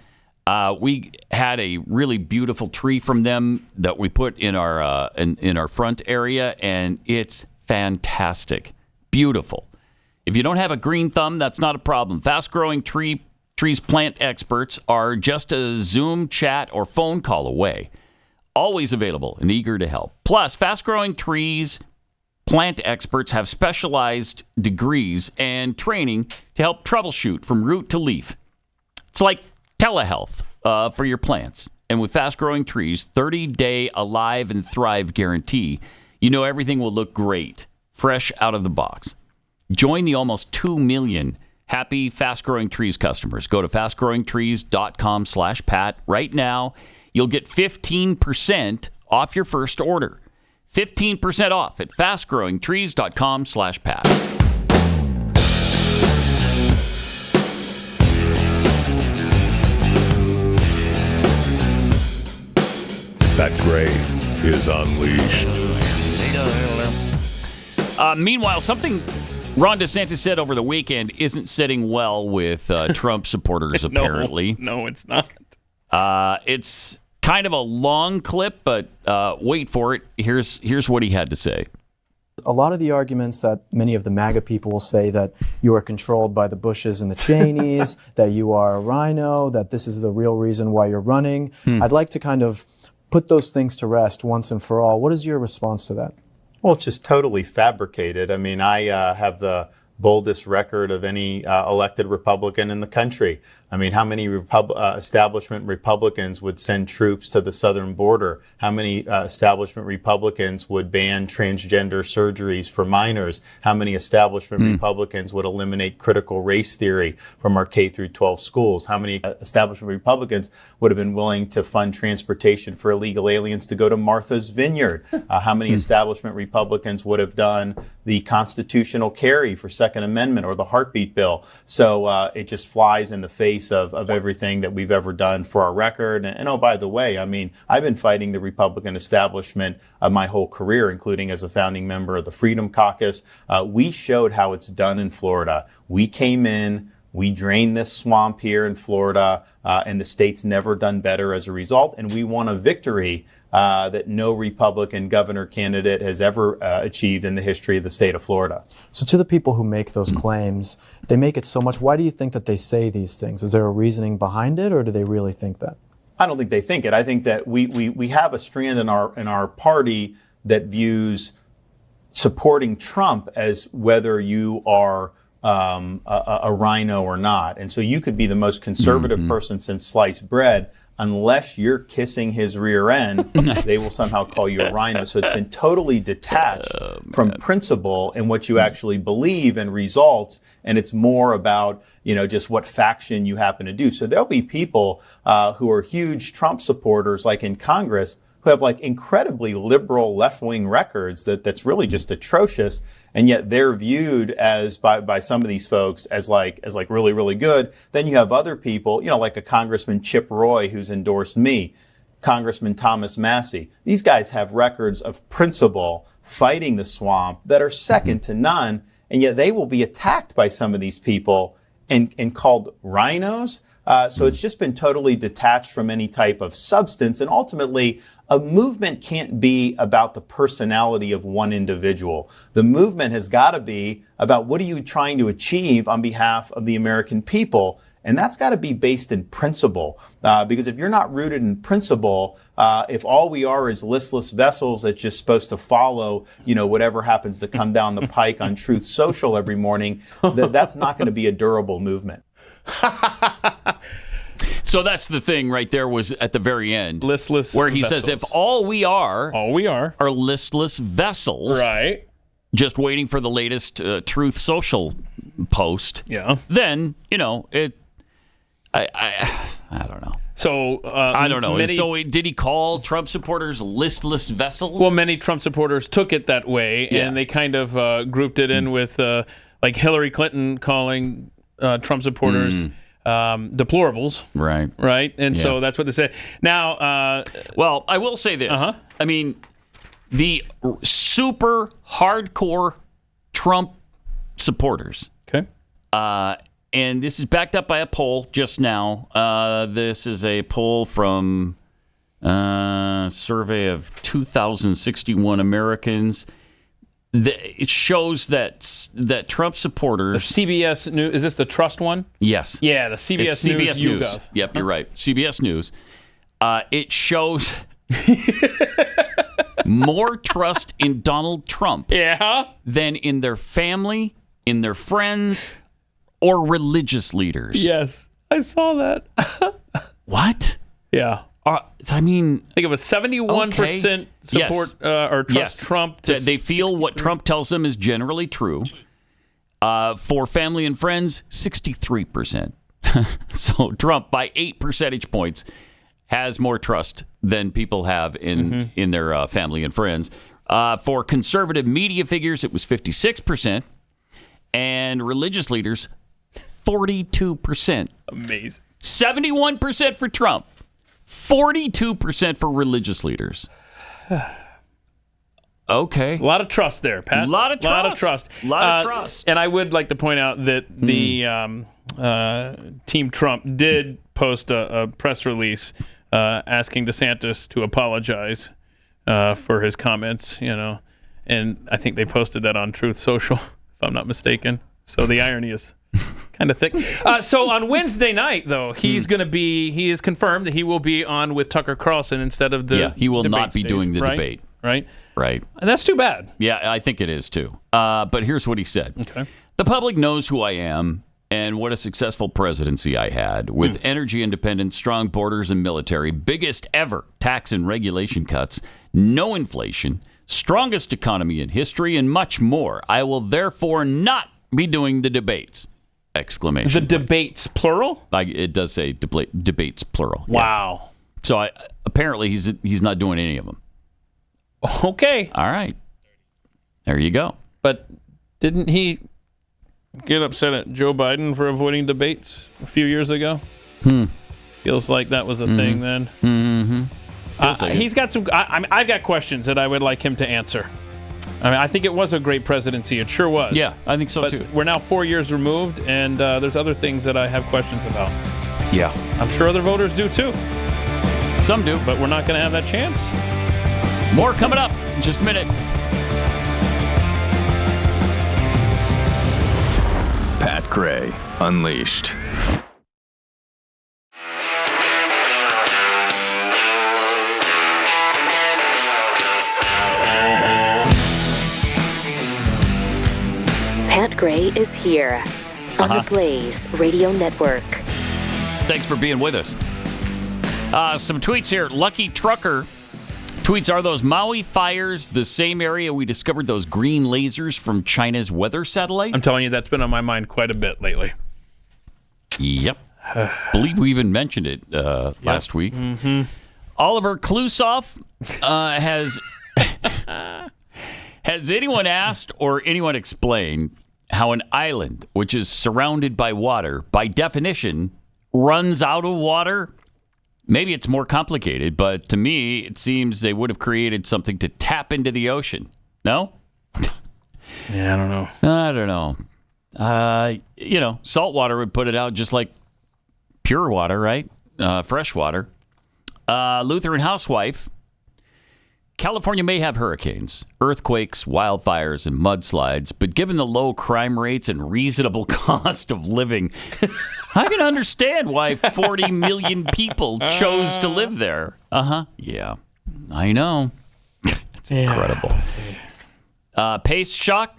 We had a really beautiful tree from them that we put in our in our front area, and it's fantastic, beautiful. If you don't have a green thumb, that's not a problem. Fast-growing trees plant experts are just a Zoom chat or phone call away. Always available and eager to help. Plus, fast-growing trees plant experts have specialized degrees and training to help troubleshoot from root to leaf. It's like telehealth for your plants. And with fast-growing trees, 30-day Alive and Thrive guarantee, you know everything will look great, fresh out of the box. Join the almost 2 million happy Fast-Growing Trees customers. Go to fastgrowingtrees.com/Pat right now. You'll get 15% off your first order. 15% off at fastgrowingtrees.com/Pat. Pat Gray is unleashed. Meanwhile, something Ron DeSantis said over the weekend isn't sitting well with Trump supporters, apparently. No, it's not. It's kind of a long clip, but wait for it. Here's what he had to say. A lot of the arguments that many of the MAGA people will say that you are controlled by the Bushes and the Cheneys, that you are a rhino, that this is the real reason why you're running. I'd like to kind of put those things to rest once and for all. What is your response to that? Well, it's just totally fabricated. I mean, I have the boldest record of any elected Republican in the country. I mean, how many establishment Republicans would send troops to the southern border? How many establishment Republicans would ban transgender surgeries for minors? How many establishment Republicans would eliminate critical race theory from our K through 12 schools? How many establishment Republicans would have been willing to fund transportation for illegal aliens to go to Martha's Vineyard? How many establishment Republicans would have done the constitutional carry for Second Amendment or the heartbeat bill? So it just flies in the face of everything that we've ever done for our record. And oh, by the way, I mean, I've been fighting the Republican establishment my whole career, including as a founding member of the Freedom Caucus. We showed how it's done in Florida. We came in, we drained this swamp here in Florida, and the state's never done better as a result. And we won a victory that no Republican governor candidate has ever achieved in the history of the state of Florida. So to the people who make those claims, they make it so much. Why do you think that they say these things? Is there a reasoning behind it, or do they really think that? I don't think they think it. I think that we have a strand in our party that views supporting Trump as whether you are a rhino or not. And so you could be the most conservative person since sliced bread. Unless you're kissing his rear end, they will somehow call you a rhino. So it's been totally detached from principle and what you actually believe and results. And it's more about, just what faction you happen to do. So there'll be people who are huge Trump supporters, like in Congress, who have like incredibly liberal left-wing records that's really just atrocious. And yet they're viewed as by some of these folks as like really, really good. Then you have other people, like a Congressman Chip Roy, who's endorsed me, Congressman Thomas Massey. These guys have records of principle fighting the swamp that are second to none. And yet they will be attacked by some of these people and called rhinos. So it's just been totally detached from any type of substance. And ultimately, a movement can't be about the personality of one individual. The movement has got to be about what are you trying to achieve on behalf of the American people. And that's got to be based in principle. Because if you're not rooted in principle, if all we are is listless vessels that's just supposed to follow, whatever happens to come down the pike on Truth Social every morning, that's not going to be a durable movement. So that's the thing right there was at the very end. Listless where he vessels. says, if all we are are listless vessels, right, just waiting for the latest Truth Social post, then, I don't know. So I don't know. So did he call Trump supporters listless vessels? Well, many Trump supporters took it that way, and they kind of grouped it in with like Hillary Clinton calling Trump supporters deplorables. Right. Right? And Yeah. so that's what they say. Now, well, I will say this. I mean, the super hardcore Trump supporters. Okay. And this is backed up by a poll just now. This is a poll from survey of 2,061 Americans. It shows that Trump supporters. The CBS News, is this the Trust one? Yes. Yeah, the CBS It's News. CBS News. YouGov. Yep, you're right. CBS News. It shows more trust in Donald Trump than in their family, in their friends, or religious leaders. Yes, I saw that. What? Yeah. I mean, I think it was 71% support or trust Trump. They feel what Trump tells them is generally true. For family and friends, 63%. So Trump, by 8 percentage points, has more trust than people have in their family and friends. For conservative media figures, it was 56%. And religious leaders, 42%. Amazing. 71% for Trump. 42% for religious leaders. Okay. A lot of trust there, Pat. A lot of trust. A lot of trust. Lot of trust. And I would like to point out that the Team Trump did post a press release asking DeSantis to apologize for his comments, and I think they posted that on Truth Social, if I'm not mistaken. So the irony is kind of thick. So on Wednesday night, though, he is confirmed that he will be on with Tucker Carlson instead of the he will debate not be stage, doing the right? debate. Right? Right. And that's too bad. Yeah, I think it is too. But here's what he said. Okay. The public knows who I am and what a successful presidency I had with energy independence, strong borders and military, biggest ever tax and regulation cuts, no inflation, strongest economy in history, and much more. I will therefore not be doing the debates. Exclamation. The debates, plural? It does say debates, plural. Wow. Yeah. So apparently he's not doing any of them. Okay. All right. There you go. But didn't he get upset at Joe Biden for avoiding debates a few years ago? Feels like that was a thing then. Mm-hmm. He's got some. I've got questions that I would like him to answer. I mean, I think it was a great presidency. It sure was. Yeah, I think so too. We're now 4 years removed, and there's other things that I have questions about. Yeah. I'm sure other voters do too. Some do. But we're not going to have that chance. More coming up in just a minute. Pat Gray Unleashed. Pat Gray is here on the Blaze Radio Network. Thanks for being with us. Some tweets here. Lucky Trucker tweets, are those Maui fires the same area we discovered those green lasers from China's weather satellite? I'm telling you, that's been on my mind quite a bit lately. Yep. Believe we even mentioned it last week. Oliver Klusoff has anyone asked or anyone explained how an island which is surrounded by water, by definition, runs out of water? Maybe it's more complicated, but to me, it seems they would have created something to tap into the ocean. No? Yeah, I don't know. I don't know. Salt water would put it out just like pure water, right? Fresh water. Lutheran housewife. California may have hurricanes, earthquakes, wildfires, and mudslides, but given the low crime rates and reasonable cost of living, I can understand why 40 million people chose to live there. Yeah, I know. It's incredible. Pace shock.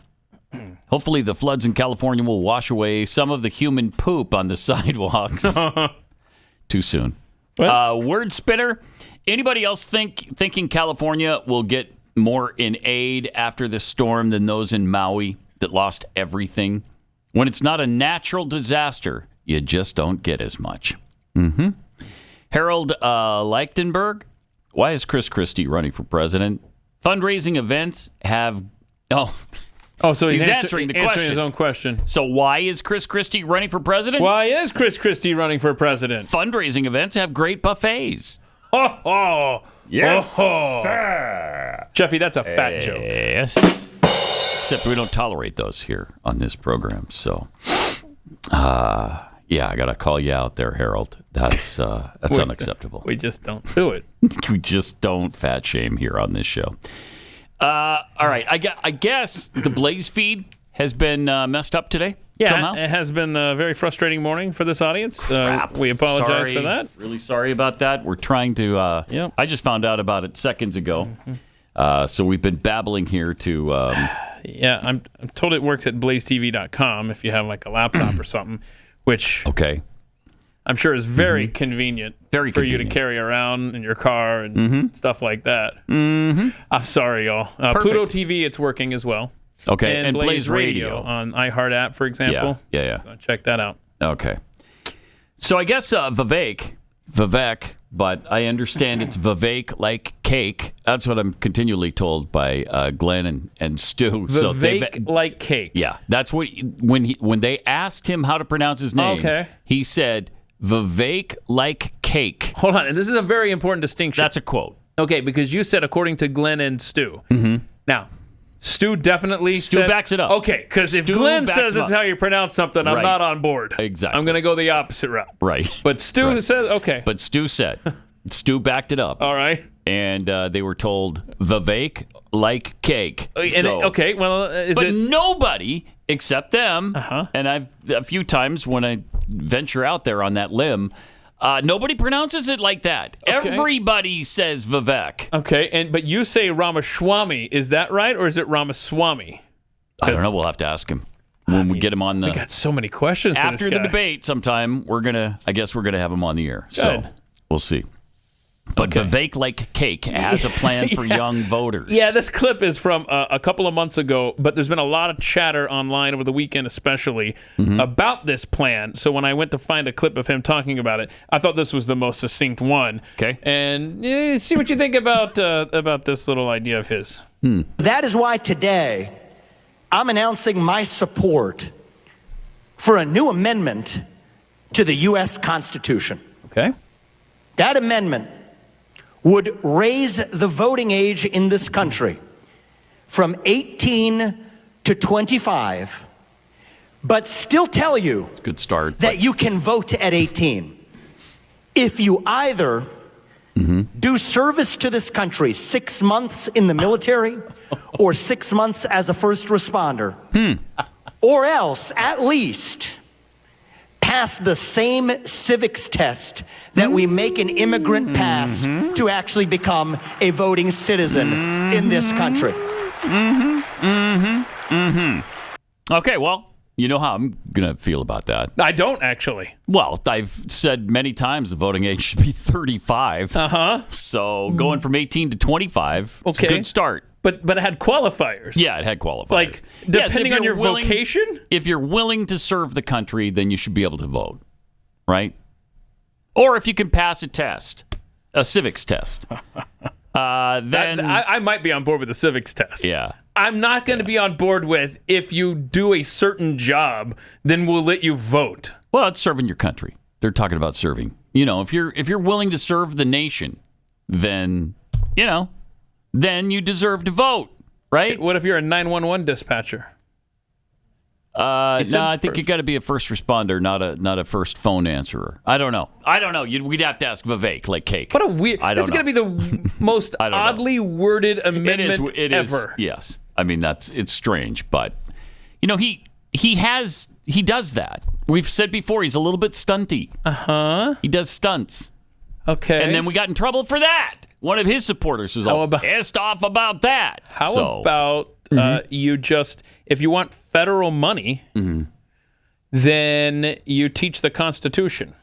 Hopefully the floods in California will wash away some of the human poop on the sidewalks. Too soon. Word spinner. Anybody else thinking California will get more in aid after this storm than those in Maui that lost everything? When it's not a natural disaster, you just don't get as much. Harold Lichtenberg. Why is Chris Christie running for president? Fundraising events have... Oh, so he's answering the question. His own question. So why is Chris Christie running for president? Why is Chris Christie running for president? Fundraising events have great buffets. Oh, yes, sir. Jeffy, that's a fat joke. Yes. Except we don't tolerate those here on this program. So, yeah, I got to call you out there, Harold. That's unacceptable. We just don't do it. We just don't fat shame here on this show. All right. I guess the Blaze feed has been messed up today. Yeah, somehow. It has been a very frustrating morning for this audience. Crap. We apologize for that. Really sorry about that. We're trying to. I just found out about it seconds ago. So we've been babbling here to. Yeah, I'm told it works at blazetv.com if you have like a laptop or something, which I'm sure is very convenient for you to carry around in your car and stuff like that. I'm sorry, y'all. Pluto TV, it's working as well. Okay, and Blaze Radio on iHeart app, for example. Yeah. So check that out. Okay. So I guess Vivek, but I understand it's Vivek like cake. That's what I'm continually told by Glenn and Stu. Vivek like cake. Yeah, that's what when they asked him how to pronounce his name. He said Vivek like cake. Hold on, and this is a very important distinction. That's a quote. Okay, because you said according to Glenn and Stu. Now, Stu definitely Stu backs it up. Okay, because if Glenn says this is how you pronounce something, I'm not on board. Exactly. I'm going to go the opposite route. Right. But Stu says, okay. But Stu said. Stu backed it up. All right. And they were told Vivek like cake. Okay, well, but nobody except them, and I've a few times when I venture out there on that limb, nobody pronounces it like that. Okay. Everybody says Vivek. Okay, but you say Ramaswamy. Is that right, or is it Ramaswamy? I don't know. We'll have to ask him when we get him on the. We got so many questions for after this guy. the debate. Sometime I guess we're gonna have him on the air. Good. So we'll see. But Vivek like cake has a plan for young voters. Yeah, this clip is from a couple of months ago, but there's been a lot of chatter online over the weekend especially about this plan. So when I went to find a clip of him talking about it, I thought this was the most succinct one. Okay. And see what you think about this little idea of his. That is why today I'm announcing my support for a new amendment to the U.S. Constitution. Okay. That amendment would raise the voting age in this country from 18 to 25, but still tell you good start that you can vote at 18 if you either do service to this country 6 months in the military or 6 months as a first responder, or else at least pass the same civics test that we make an immigrant pass to actually become a voting citizen in this country. Okay, well, you know how I'm going to feel about that. I don't actually. Well, I've said many times the voting age should be 35. So going from 18 to 25 is a good start. But it had qualifiers. Yeah, it had qualifiers. Like, depending on your vocation? If you're willing to serve the country, then you should be able to vote, right? Or if you can pass a test, a civics test. Then I might be on board with the civics test. Yeah. I'm not going to be on board with if you do a certain job, then we'll let you vote. Well, it's serving your country. They're talking about serving. You know, if you're willing to serve the nation, then, then you deserve to vote, right? Okay, what if you're a 911 dispatcher? No, I think you got to be a first responder, not a first phone answerer. I don't know. We'd have to ask Vivek like cake. What a weird. This is going to be the most oddly worded amendment ever. Yes, I mean it's strange, but he does that. We've said before he's a little bit stunty. He does stunts. Okay, and then we got in trouble for that. One of his supporters was all pissed off about that. How about you just, if you want federal money, then you teach the Constitution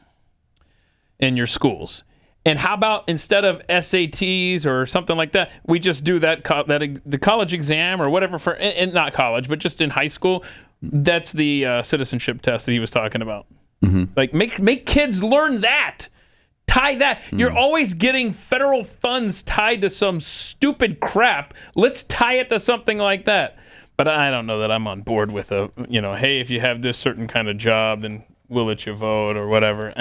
in your schools. And how about instead of SATs or something like that, we just do the college exam or whatever for, and not college, but just in high school. That's the citizenship test that he was talking about. Like make kids learn that. Tie that. You're always getting federal funds tied to some stupid crap. Let's tie it to something like that. But I don't know that I'm on board with hey, if you have this certain kind of job, then we'll let you vote or whatever.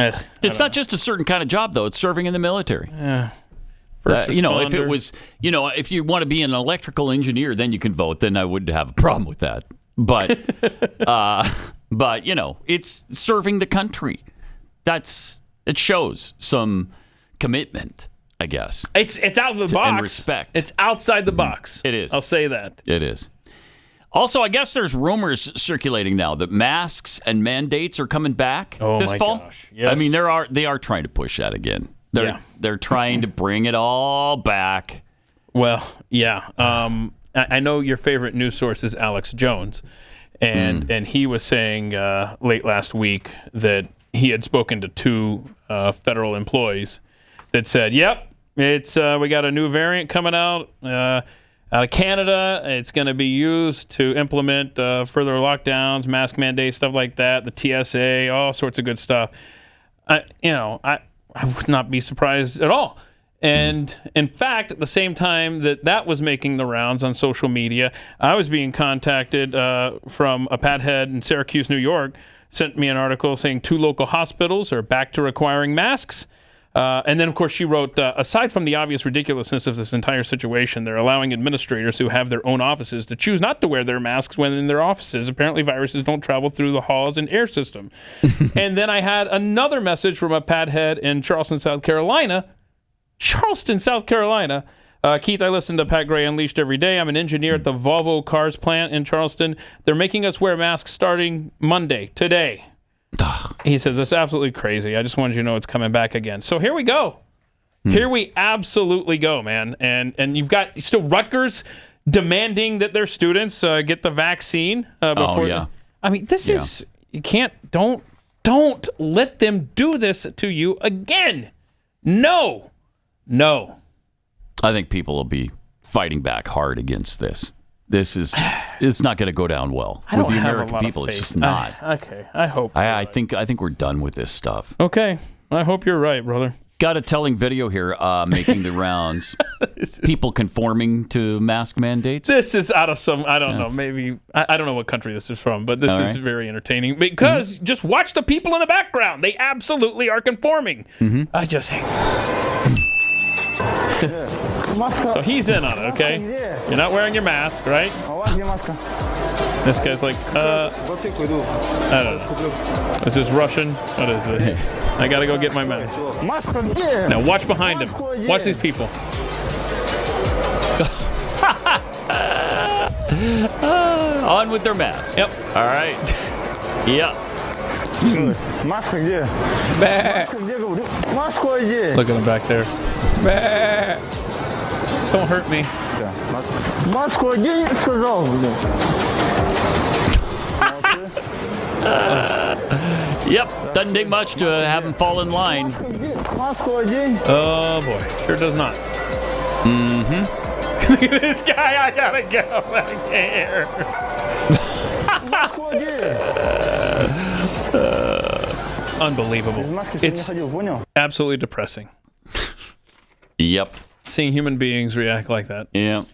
It's not just a certain kind of job, though. It's serving in the military. Yeah. If it was, if you want to be an electrical engineer, then you can vote. Then I wouldn't have a problem with that. But, it's serving the country. It shows some commitment, I guess. It's out of the box. And respect. It's outside the box. It is. I'll say that. It is. Also, I guess there's rumors circulating now that masks and mandates are coming back this fall. Gosh. Yes. I mean, they are trying to push that again. They're trying to bring it all back. Well, yeah. I know your favorite news source is Alex Jones, and he was saying late last week that he had spoken to 2 federal employees that said, "Yep, it's we got a new variant coming out of Canada. It's going to be used to implement further lockdowns, mask mandates, stuff like that. The TSA, all sorts of good stuff." I would not be surprised at all. And in fact, at the same time that was making the rounds on social media, I was being contacted from a Pat head in Syracuse, New York, sent me an article saying 2 local hospitals are back to requiring masks. And then, of course, she wrote, aside from the obvious ridiculousness of this entire situation, they're allowing administrators who have their own offices to choose not to wear their masks when in their offices. Apparently, viruses don't travel through the halls and air system. And then I had another message from a Pat head in Charleston, South Carolina. Keith, I listen to Pat Gray Unleashed every day. I'm an engineer at the Volvo Cars plant in Charleston. They're making us wear masks starting Monday, today. He says, that's absolutely crazy. I just wanted you to know it's coming back again. So here we go. Here we absolutely go, man. And you've got still Rutgers demanding that their students get the vaccine before. I mean, this is, you can't, don't let them do this to you again. No. I think people will be fighting back hard against this. It's not going to go down well with the American people. It's just not. Okay, I hope. I think we're done with this stuff. Okay, I hope you're right, brother. Got a telling video here making the rounds. People conforming to mask mandates. This is out of some, I don't know, maybe, I don't know what country this is from, but this is very entertaining because just watch the people in the background. They absolutely are conforming. I just hate this. So he's in on it, okay? You're not wearing your mask, right? This guy's like, I don't know. Is this Russian? What is this? I gotta go get my mask. Now watch behind him. Watch these people. On with their mask. Yep. All right. Yep. Маска где? Маска где, говорю? Маску одень. Look at him back there. Don't hurt me. Маску одень, сказал. Yep. Doesn't take much to have him fall in line. Маску одень. Oh boy, sure does not. Look at this guy. I gotta get him back here. Unbelievable. It's absolutely depressing. Yep. Seeing human beings react like that. Yeah.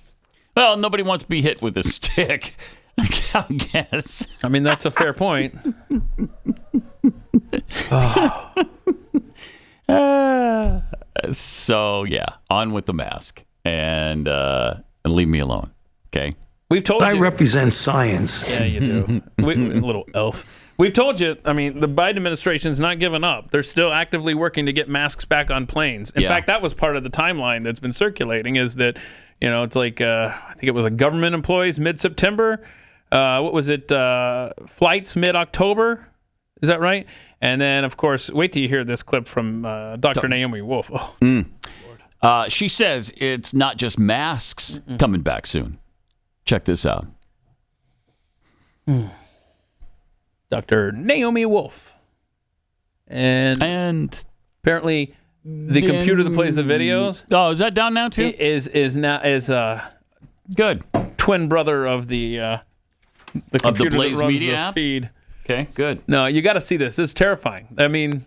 Well, nobody wants to be hit with a stick, I guess. I mean, that's a fair point. So, yeah, on with the mask and leave me alone, okay? We've told you. I represent science. Yeah, you do. Little elf. We've told you, I mean, the Biden administration's not giving up. They're still actively working to get masks back on planes. In fact, that was part of the timeline that's been circulating is that, it's like, I think it was a government employees mid-September. What was it? Flights mid-October. Is that right? And then, of course, wait till you hear this clip from Dr. Naomi Wolf. Oh, she says it's not just masks coming back soon. Check this out. Dr. Naomi Wolf. And apparently the computer that plays the videos. Oh, is that down now too? Is now good twin brother of the computer of the Blaze that runs Media the app? feed. Okay, good. No, you got to see this. This is terrifying. I mean,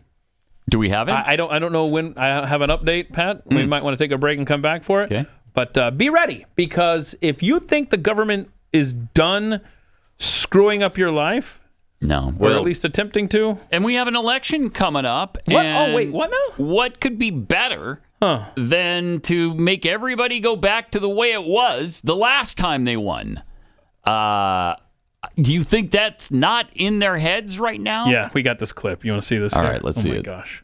do we have it? I don't know when I have an update, Pat. We might want to take a break and come back for it. Okay. But be ready, because if you think the government is done screwing up your life? No. Or at least attempting to? And we have an election coming up. What? And Oh, wait, what now? What could be better than to make everybody go back to the way it was the last time they won? Do you think that's not in their heads right now? Yeah, we got this clip. You want to see this? All right, let's see it. Oh, my gosh.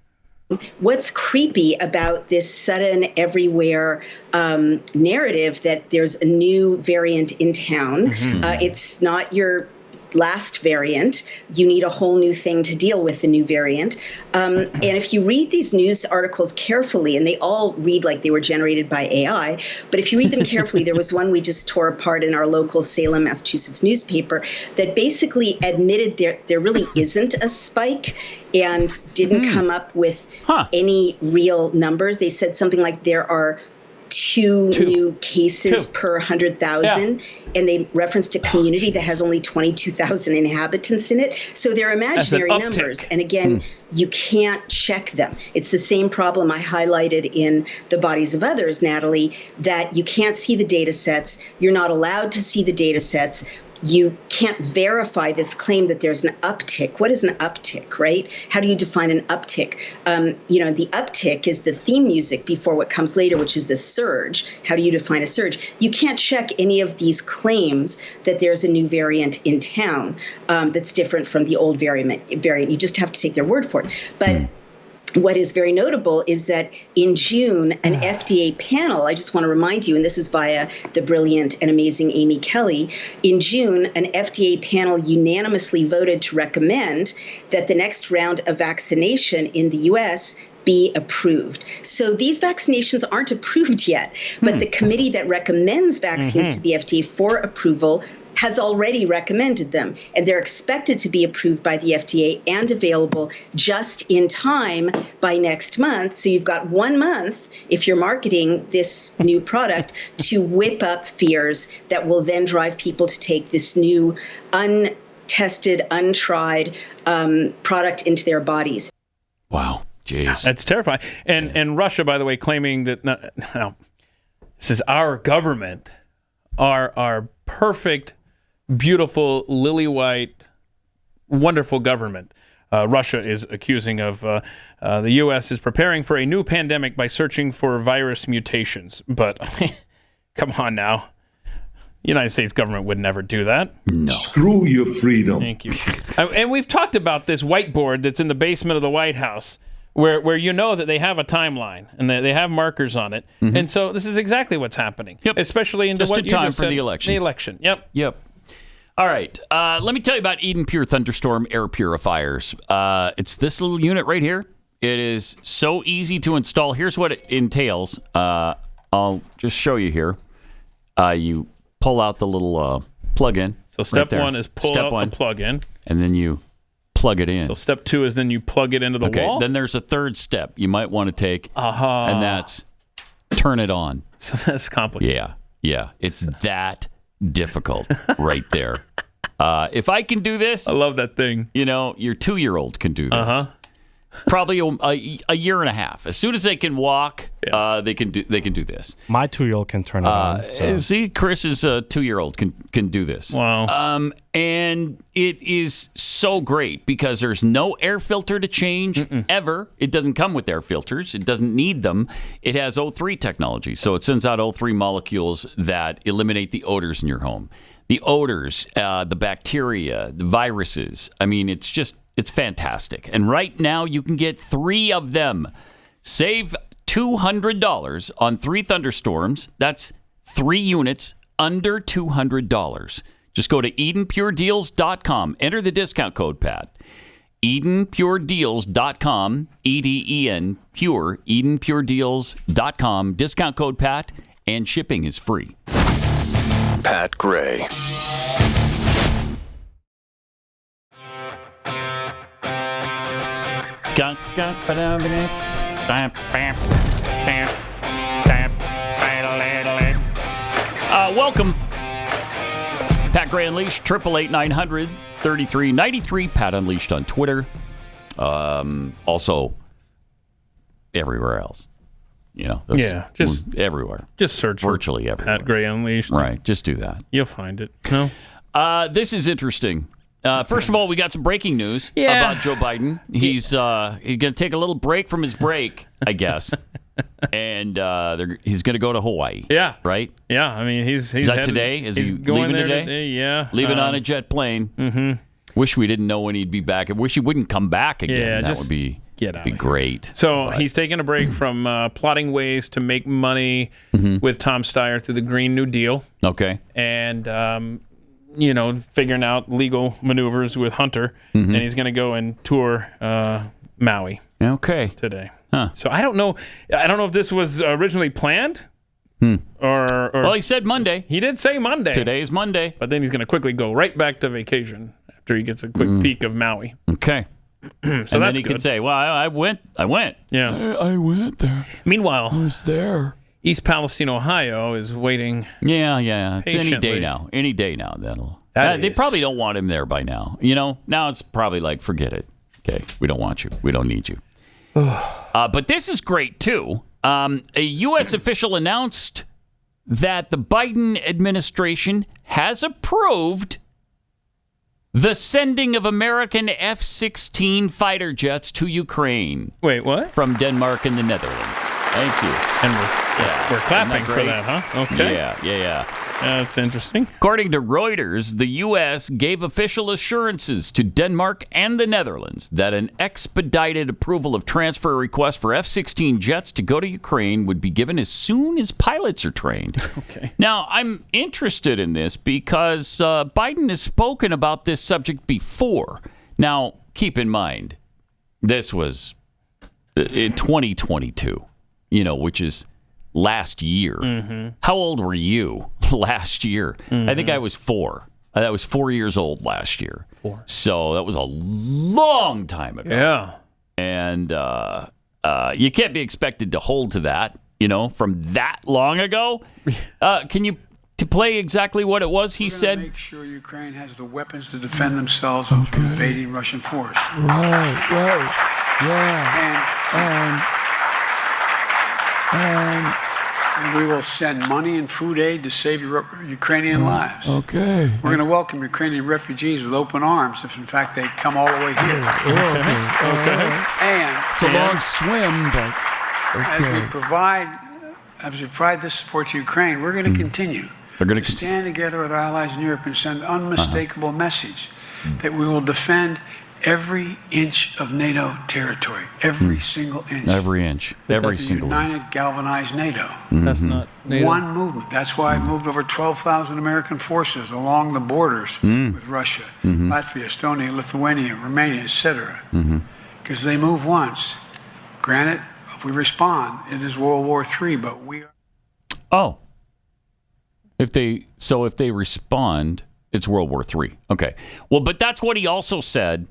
What's creepy about this sudden everywhere narrative that there's a new variant in town? It's not your last variant. You need a whole new thing to deal with the new variant. And if you read these news articles carefully, and they all read like they were generated by AI, but if you read them carefully, there was one we just tore apart in our local Salem, Massachusetts newspaper that basically admitted there really isn't a spike and didn't come up with any real numbers. They said something like there are two new cases per 100,000, and they referenced a community that has only 22,000 inhabitants in it. So they're imaginary numbers. And again, you can't check them. It's the same problem I highlighted in The Bodies of Others, Natalie, that you can't see the data sets. You're not allowed to see the data sets. You can't verify this claim that there's an uptick. What is an uptick, right? How do you define an uptick? The uptick is the theme music before what comes later, which is the surge. How do you define a surge? You can't check any of these claims that there's a new variant in town that's different from the old variant. You just have to take their word for it. But what is very notable is that in June, an FDA panel, I just want to remind you, and this is via the brilliant and amazing Amy Kelly, in June, an FDA panel unanimously voted to recommend that the next round of vaccination in the U.S. be approved. So these vaccinations aren't approved yet, but the committee that recommends vaccines to the FDA for approval has already recommended them, and they're expected to be approved by the FDA and available just in time by next month. So you've got 1 month, if you're marketing this new product, to whip up fears that will then drive people to take this new untested, untried product into their bodies. Wow. Jeez. That's terrifying. And Russia, by the way, claiming that no, this is our government, our perfect, beautiful, lily white, wonderful government. Russia is accusing of the U.S. is preparing for a new pandemic by searching for virus mutations. But come on now. The United States government would never do that. No. Screw your freedom. Thank you. And we've talked about this whiteboard that's in the basement of the White House, where you know that they have a timeline and they have markers on it. And so this is exactly what's happening. Yep. Especially into just what in you time just for said, the election. The election. Yep. All right. Let me tell you about Eden Pure Thunderstorm air purifiers. It's this little unit right here. It is so easy to install. Here's what it entails. I'll just show you here. You pull out the little plug-in. So step right one is pull out the plug-in. And then you plug it in. So step two is then you plug it into the wall? Then there's a third step you might want to take, and that's turn it on. So that's complicated. Yeah. It's that difficult right there. If I can do this, I love that thing. You know, your 2-year-old can do this. Probably a year and a half. As soon as they can walk, they can do this. My 2-year-old can turn it on. So. See, Chris's 2-year-old can do this. Wow. And it is so great because there's no air filter to change ever. It doesn't come with air filters. It doesn't need them. It has O3 technology, so it sends out O3 molecules that eliminate the odors in your home. The odors, the bacteria, the viruses. I mean, it's fantastic. And right now, you can get 3 of them. Save $200 on 3 thunderstorms. That's 3 units under $200. Just go to EdenPureDeals.com. Enter the discount code, Pat. EdenPureDeals.com. EDEN, pure. EdenPureDeals.com. Discount code, Pat. And shipping is free. Pat Gray. Welcome. Pat Gray Unleashed, 888-900-3393. Pat Unleashed on Twitter. Also, everywhere else. Just everywhere. Just search virtually everywhere. Pat Gray Unleashed. Right, just do that. You'll find it. No. This is interesting. First of all, we got some breaking news about Joe Biden. He's going to take a little break from his break, I guess, and he's going to go to Hawaii. Yeah. Right? Yeah. I mean, he's is that today? Is he leaving today? Yeah. Leaving on a jet plane. Mm-hmm. Wish we didn't know when he'd be back. I wish he wouldn't come back again. Yeah, that would be great. So he's taking a break from plotting ways to make money with Tom Steyer through the Green New Deal. Okay. And figuring out legal maneuvers with Hunter, Mm-hmm. and he's going to go and tour Maui. Okay. Today. Huh. So I don't know if this was originally planned, or well, he said Monday. He did say Monday. Today is Monday, but then he's going to quickly go right back to vacation after he gets a quick peek of Maui. Okay. So and that's then he good. could say, "Well, I went. Yeah, I went there. Meanwhile, I was there." East Palestine, Ohio, is waiting. Yeah. It's any day patiently. now. Any day now. They is- probably don't want him there by now. Now it's probably like, forget it. Okay, we don't want you. We don't need you. But this is great too. A U.S. official announced that the Biden administration has approved the sending of American F-16 fighter jets to Ukraine. Wait, what? From Denmark and the Netherlands. Thank you. And we're clapping for that, huh? Okay. Yeah. That's interesting. According to Reuters, the U.S. gave official assurances to Denmark and the Netherlands that an expedited approval of transfer requests for F-16 jets to go to Ukraine would be given as soon as pilots are trained. Okay. Now, I'm interested in this because Biden has spoken about this subject before. Now, keep in mind, this was in 2022, which is last year. Mm-hmm. How old were you last year? I think I was 4. I was 4 years old last year. 4. So that was a long time ago. Yeah. And you can't be expected to hold to that, from that long ago. Can you play exactly what it was he said? Make sure Ukraine has the weapons to defend themselves from invading Russian force. Right. Yeah. And we will send money and food aid to save Ukrainian lives. Okay. We're going to welcome Ukrainian refugees with open arms if, in fact, they come all the way here. Okay. And It's a long swim, but as we provide this support to Ukraine, we're going to continue to stand together with our allies in Europe and send an unmistakable message that we will defend every inch of NATO territory, every single inch. Every inch. Every single inch. United, galvanized NATO. That's not NATO. One movement. That's why I moved over 12,000 American forces along the borders with Russia, Latvia, Estonia, Lithuania, Romania, etc. Because they move once. Granted, if we respond, it is World War III, but we are... Oh. If they respond, it's World War III. Okay. Well, but that's what he also said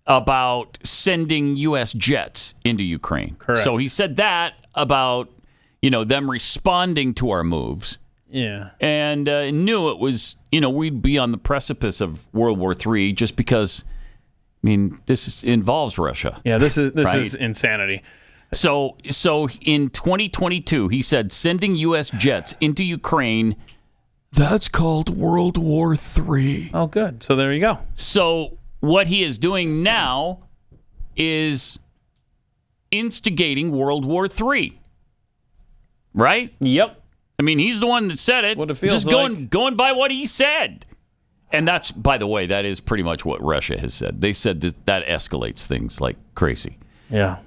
about sending U.S. jets into Ukraine. Correct. So he said that about, them responding to our moves. Yeah. And knew it was, we'd be on the precipice of World War III just because, this involves Russia. Yeah, this is right? insanity. So in 2022, he said sending U.S. jets into Ukraine, that's called World War III. Oh, good. So there you go. So what he is doing now is instigating World War III. Right? Yep. He's the one that said it. What it feels just going by what he said. And that's, by the way, that is pretty much what Russia has said. They said that escalates things like crazy. Yeah.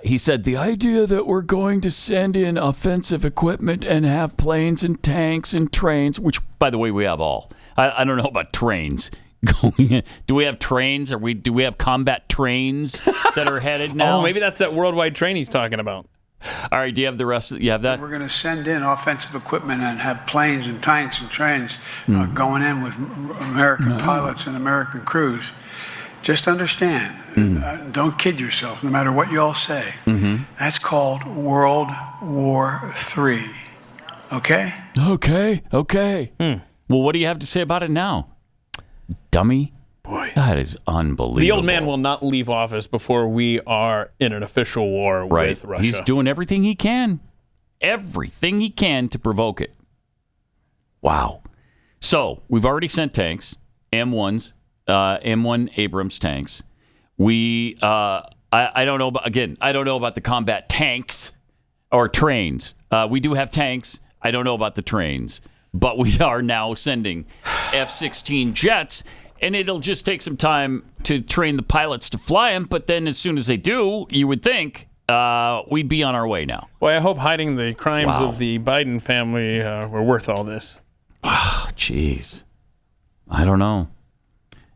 He said the idea that we're going to send in offensive equipment and have planes and tanks and trains, which, by the way, we have all. I don't know about trains going in. Do we have trains? Do we have combat trains that are headed now? Oh, maybe that's that worldwide train he's talking about. All right. Do you have the rest? You have that? We're going to send in offensive equipment and have planes and tanks and trains going in with American pilots and American crews. Just understand, don't kid yourself, no matter what you all say. That's called World War III. Okay? Okay. Well, what do you have to say about it now, dummy? Boy, that is unbelievable. The old man will not leave office before we are in an official war with Russia. He's doing everything he can. Everything he can to provoke it. Wow. So, we've already sent tanks, M1s, M1 Abrams tanks. We, I don't know, I don't know about the combat tanks or trains. We do have tanks. I don't know about the trains. But we are now sending F-16 jets, and it'll just take some time to train the pilots to fly them. But then as soon as they do, you would think we'd be on our way now. Boy, I hope hiding the crimes of the Biden family were worth all this. Oh, jeez. I don't know.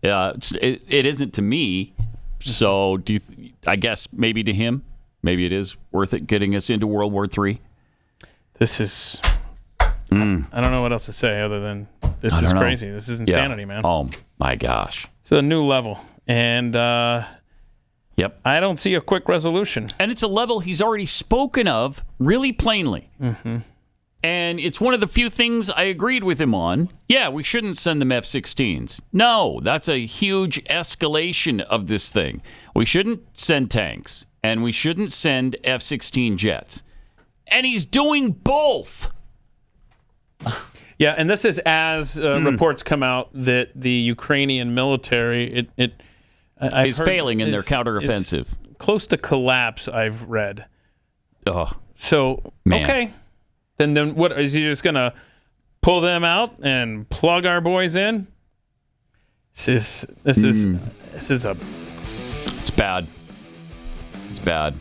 It isn't to me. So I guess maybe to him, maybe it is worth it getting us into World War III. This is... I don't know what else to say other than this is crazy. This is insanity, man. Oh, my gosh. It's a new level. And yep, I don't see a quick resolution. And it's a level he's already spoken of really plainly. Mm-hmm. And it's one of the few things I agreed with him on. Yeah, we shouldn't send them F-16s. No, that's a huge escalation of this thing. We shouldn't send tanks, and we shouldn't send F-16 jets. And he's doing both. Yeah, and this is as reports come out that the Ukrainian military is failing in their counteroffensive. Close to collapse, I've read. Oh, so man. Okay, then what is he just gonna pull them out and plug our boys in? This is It's bad. It's bad.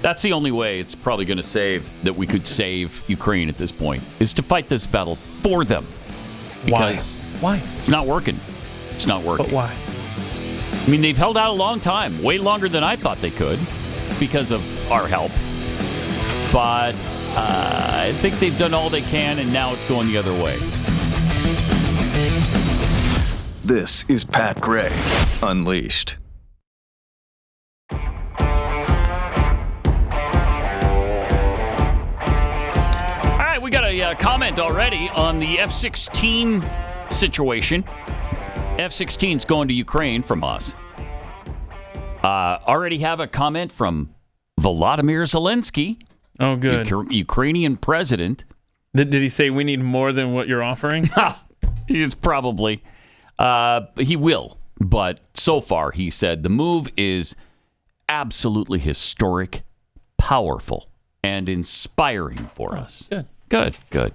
That's the only way it's probably going to we could save Ukraine at this point, is to fight this battle for them. Because Why? It's not working. It's not working. But why? I mean, they've held out a long time, way longer than I thought they could, because of our help. But I think they've done all they can, and now it's going the other way. This is Pat Gray Unleashed. We got a comment already on the F-16 situation. F-16's going to Ukraine from us. Already have a comment from Volodymyr Zelensky. Oh, good. Ukrainian president. Did he say we need more than what you're offering? He's probably. He will. But so far, he said the move is absolutely historic, powerful, and inspiring for us. Good. Good.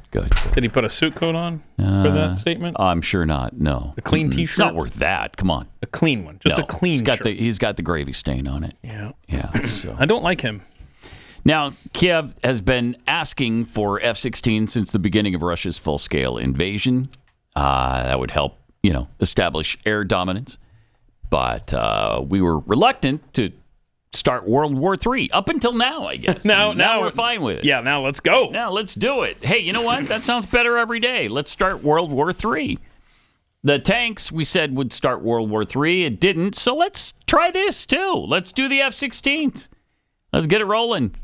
Did he put a suit coat on for that statement? I'm sure not. No. A clean T-shirt? It's not worth that. Come on. A clean one. Just a clean shirt. He's got the gravy stain on it. Yeah. So. I don't like him. Now, Kiev has been asking for F-16 since the beginning of Russia's full-scale invasion. That would help, establish air dominance. But we were reluctant to start World War III up until now, I guess. Now we're fine with it. Yeah, now let's go. Now let's do it. Hey, you know what? That sounds better every day. Let's start World War III. The tanks, we said, would start World War III. It didn't, so let's try this, too. Let's do the F-16s. Let's get it rolling.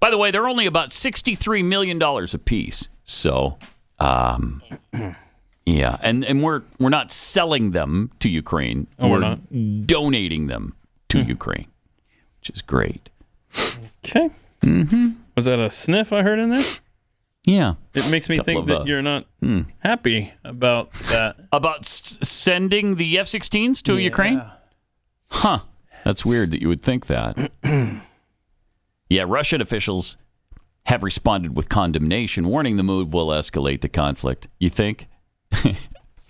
By the way, they're only about $63 million a piece. So, yeah. And we're not selling them to Ukraine. We're not donating them to Ukraine, which is great. Okay. Mm-hmm. Was that a sniff I heard in there? Yeah. It makes me think that you're not happy about that. About sending the F-16s to Ukraine? Huh. That's weird that you would think that. Yeah, Russian officials have responded with condemnation, warning the move will escalate the conflict. You think?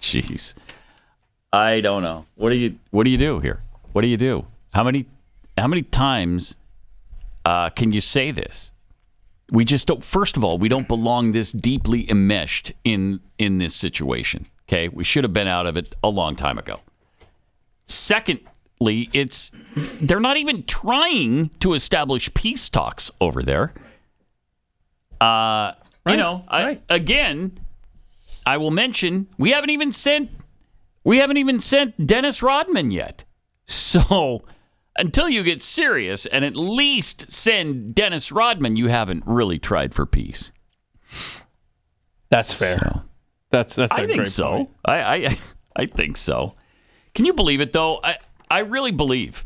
Jeez. I don't know. What do you do here? What do you do? How many times can you say this? We just don't. First of all, we don't belong this deeply enmeshed in this situation. Okay, we should have been out of it a long time ago. Secondly, they're not even trying to establish peace talks over there. Again, I will mention we haven't even sent Dennis Rodman yet. So until you get serious and at least send Dennis Rodman, you haven't really tried for peace. That's fair. So, That's a I think great so. point. I think so. Can you believe it, though? I really believe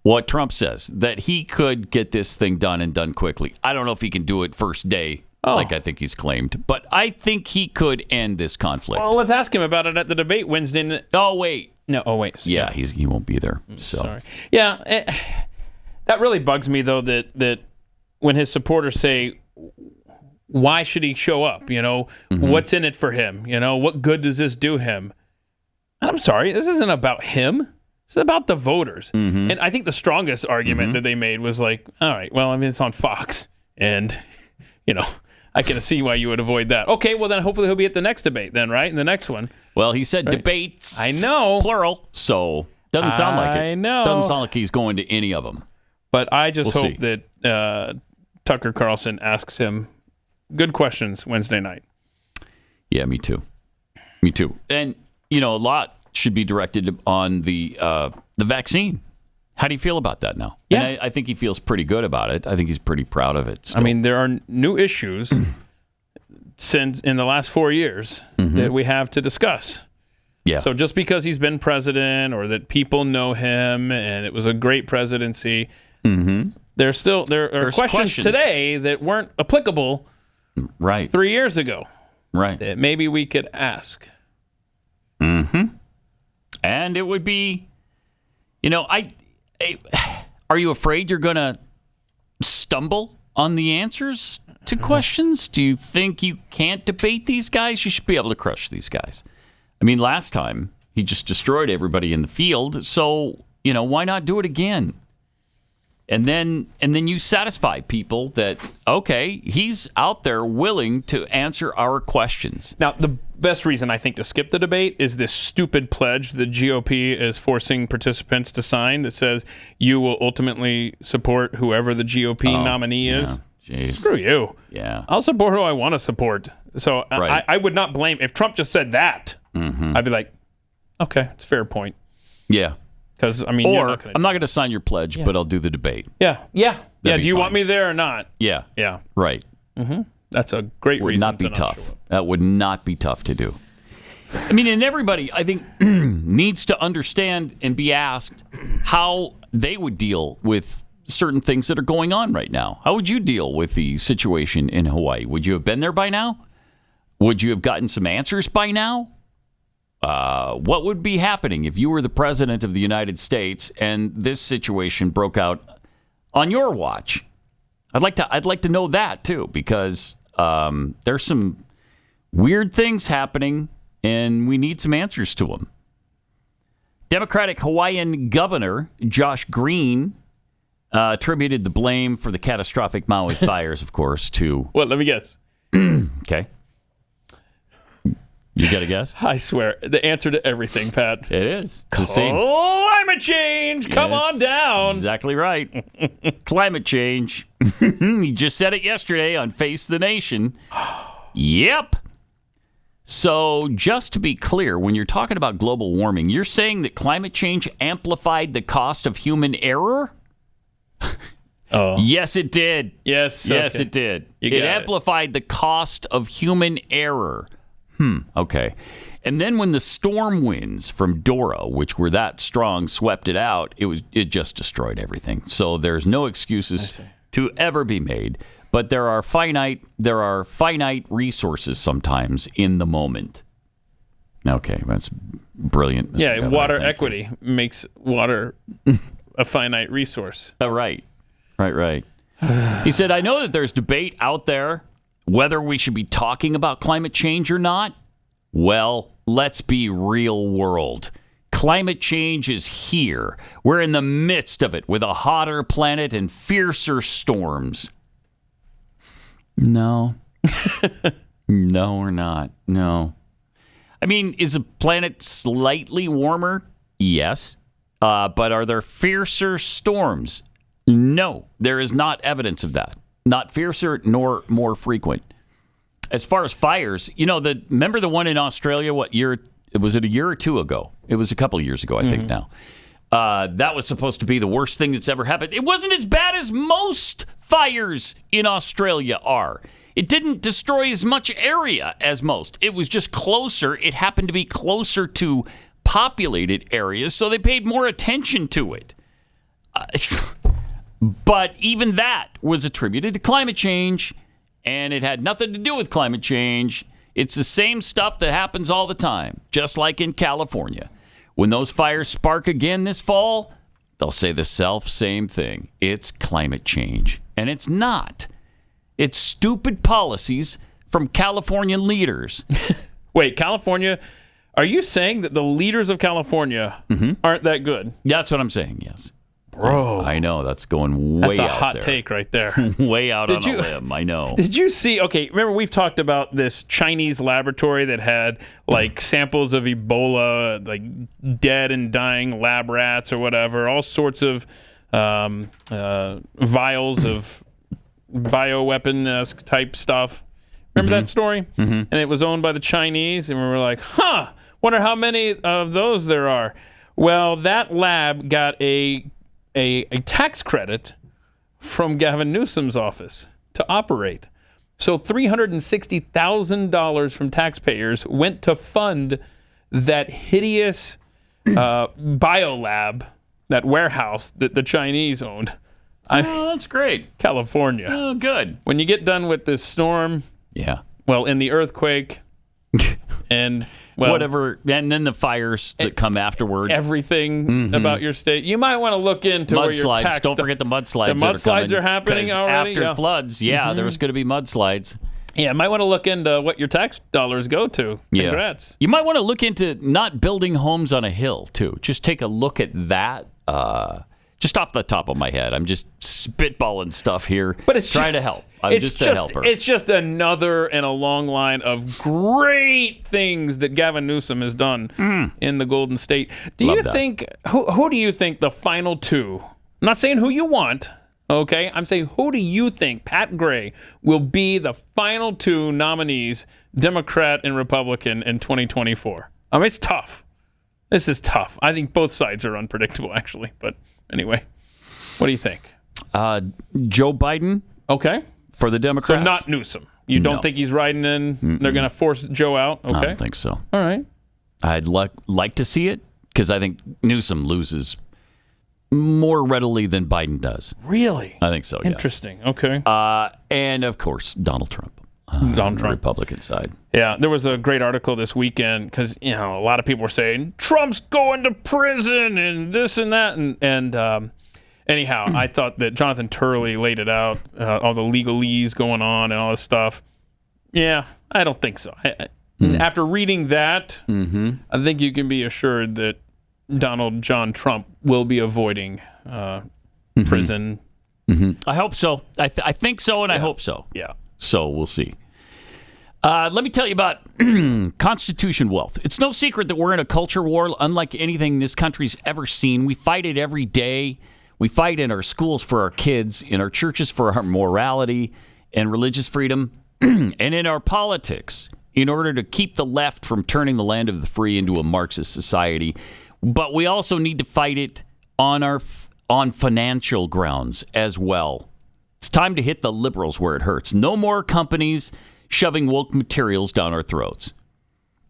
what Trump says, that he could get this thing done and done quickly. I don't know if he can do it first day, like I think he's claimed, but I think he could end this conflict. Well, let's ask him about it at the debate Wednesday. Oh, wait. No, wait. Yeah, he won't be there. So. Sorry. Yeah, that really bugs me, though, that when his supporters say, why should he show up? You know, what's in it for him? You know, what good does this do him? I'm sorry, this isn't about him. It's about the voters. And I think the strongest argument that they made was like, all right, well, I mean, it's on Fox. And, you know, I can see why you would avoid that. Okay, well, then hopefully he'll be at the next debate then, right? In the next one. Well, he said debates. I know. Plural. So, doesn't sound like it. I know. Doesn't sound like he's going to any of them. But I just hope that Tucker Carlson asks him good questions Wednesday night. Yeah, me too. Me too. And, you know, a lot should be directed on the vaccine. How do you feel about that now? Yeah. And I think he feels pretty good about it. I think he's pretty proud of it still. I mean, there are new issues since in the last 4 years that we have to discuss. Yeah. So just because he's been president or that people know him and it was a great presidency, there are questions today that weren't applicable 3 years ago. Right. That maybe we could ask. And it would be, you know, are you afraid you're going to stumble on the answers to questions? Do you think you can't debate these guys? You should be able to crush these guys. I mean, last time he just destroyed everybody in the field. So, you know, why not do it again? And then you satisfy people that, okay, he's out there willing to answer our questions. Now, the best reason, I think, to skip the debate is this stupid pledge the GOP is forcing participants to sign that says you will ultimately support whoever the GOP nominee is. Geez. Screw you. Yeah. I'll support who I want to support. So I would not blame, if Trump just said that, I'd be like, okay, it's a fair point. Yeah. Because, I mean, or I'm not going to sign your pledge, but I'll do the debate. Yeah. That'd Do be you fine. want me there or not? Yeah. Yeah. Right. That's a great would reason not be to not tough. show up. That would not be tough to do. I mean, and everybody, I think, needs to understand and be asked how they would deal with certain things that are going on right now. How would you deal with the situation in Hawaii? Would you have been there by now? Would you have gotten some answers by now? What would be happening if you were the president of the United States and this situation broke out on your watch? I'd like to know that too, because there's some weird things happening, and we need some answers to them. Democratic Hawaiian Governor Josh Green attributed the blame for the catastrophic Maui fires, of course, to... What? Let me guess. Okay. You got a guess? I swear, the answer to everything, Pat. It is. It's the same. Climate change! Come on down! Exactly right. Climate change. He just said it yesterday on Face the Nation. Yep. So just to be clear, when you're talking about global warming, you're saying that climate change amplified the cost of human error? Yes, it did. Yes, okay. It did. It amplified the cost of human error. Okay. And then when the storm winds from Dora, which were that strong, swept it out, it just destroyed everything. So there's no excuses to ever be made. But there are finite resources sometimes in the moment. Okay, that's brilliant. Mr. Governor, water equity makes water a finite resource. Oh, right. He said, I know that there's debate out there whether we should be talking about climate change or not. Well, let's be real world. Climate change is here. We're in the midst of it with a hotter planet and fiercer storms. No. No, we're not. No. I mean, is the planet slightly warmer? Yes. But are there fiercer storms? No. There is not evidence of that. Not fiercer nor more frequent. As far as fires, remember the one in Australia? What year? Was it a year or two ago? It was a couple of years ago, I think now. That was supposed to be the worst thing that's ever happened. It wasn't as bad as most fires in Australia are. It didn't destroy as much area as most. It was just closer. It happened to be closer to populated areas, so they paid more attention to it. But even that was attributed to climate change, and it had nothing to do with climate change. It's the same stuff that happens all the time, just like in California. When those fires spark again this fall, they'll say the same thing. It's climate change. And it's not. It's stupid policies from Californian leaders. Wait, California? Are you saying that the leaders of California aren't that good? That's what I'm saying, yes. Bro. I know, that's going way out there. That's a hot take right there. Way out on a limb, I know. Did you see, okay, remember we've talked about this Chinese laboratory that had like samples of Ebola, like dead and dying lab rats or whatever, all sorts of vials of bioweapon-esque type stuff. Remember that story? And it was owned by the Chinese, and we were like, wonder how many of those there are. Well, that lab got a tax credit from Gavin Newsom's office to operate. So $360,000 from taxpayers went to fund that hideous biolab, that warehouse that the Chinese owned. That's great. California. Oh, good. When you get done with this storm, in the earthquake, and whatever, and then the fires that come afterward. Everything about your state. You might want to look into where your tax... Don't forget the mudslides. The mudslides are happening already? After floods, there's going to be mudslides. Yeah, might want to look into what your tax dollars go to. Congrats. You might want to look into not building homes on a hill, too. Just take a look at that. Just off the top of my head. I'm just spitballing stuff here, but it's trying to help. I'm just a helper. It's just another in a long line of great things that Gavin Newsom has done in the Golden State. Do you think, who do you think the final two, I'm not saying who you want, okay? I'm saying who do you think, Pat Gray, will be the final two nominees, Democrat and Republican, in 2024? I mean, it's tough. This is tough. I think both sides are unpredictable, actually, but... Anyway, what do you think? Joe Biden. Okay. For the Democrats. So not Newsom. You don't think he's riding in? They're going to force Joe out? Okay. I don't think so. All right. I'd like to see it because I think Newsom loses more readily than Biden does. Really? I think so, yeah. Interesting. Okay. And, of course, Donald Trump. Donald Trump. Republican side. Yeah, there was a great article this weekend because, a lot of people were saying, Trump's going to prison and this and that. And anyhow, I thought that Jonathan Turley laid it out, all the legalese going on and all this stuff. Yeah, I don't think so. After reading that, I think you can be assured that Donald John Trump will be avoiding prison. I hope so. I think so, and I hope so. Yeah. So we'll see. Let me tell you about Constitution wealth. It's no secret that we're in a culture war unlike anything this country's ever seen. We fight it every day. We fight in our schools for our kids, in our churches for our morality and religious freedom, and in our politics in order to keep the left from turning the land of the free into a Marxist society. But we also need to fight it on financial grounds as well. It's time to hit the liberals where it hurts. No more companies shoving woke materials down our throats.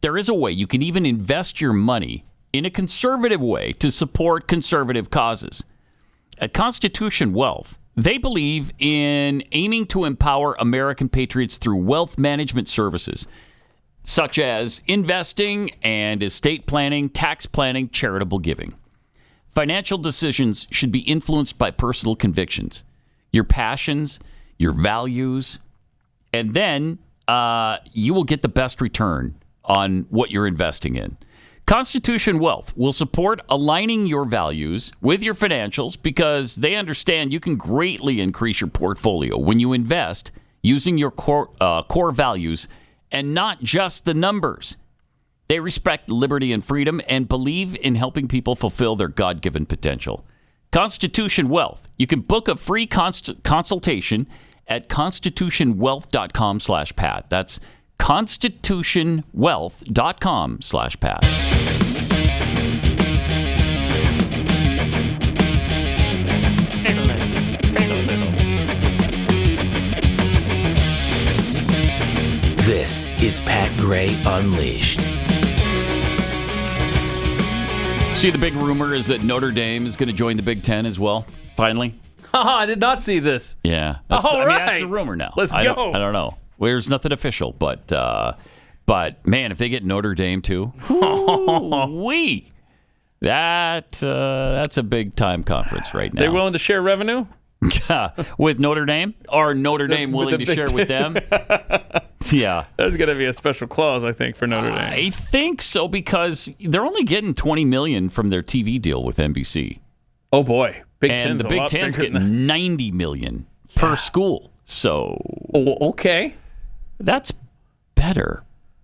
There is a way you can even invest your money in a conservative way to support conservative causes. At Constitution Wealth, they believe in aiming to empower American patriots through wealth management services, such as investing and estate planning, tax planning, charitable giving. Financial decisions should be influenced by personal convictions, your passions, your values, and then you will get the best return on what you're investing in. Constitution Wealth will support aligning your values with your financials because they understand you can greatly increase your portfolio when you invest using your core values and not just the numbers. They respect liberty and freedom and believe in helping people fulfill their God-given potential. Constitution Wealth. You can book a free consultation at constitutionwealth.com/Pat. That's constitutionwealth.com/Pat. This is Pat Gray Unleashed. See, the big rumor is that Notre Dame is going to join the Big Ten as well, finally. I did not see this. Yeah. All right. That's a rumor now. Let's I go. don't know. Well, there's nothing official, but man, if they get Notre Dame too, that's a big time conference right now. They willing to share revenue? With Notre Dame? Or Notre Dame willing to share with them? Yeah. There's going to be a special clause, I think, for Notre Dame. I think so, because they're only getting $20 million from their TV deal with NBC. Oh, boy. Big and Ten's the Big Ten's getting $90 million per school. So, okay. That's better,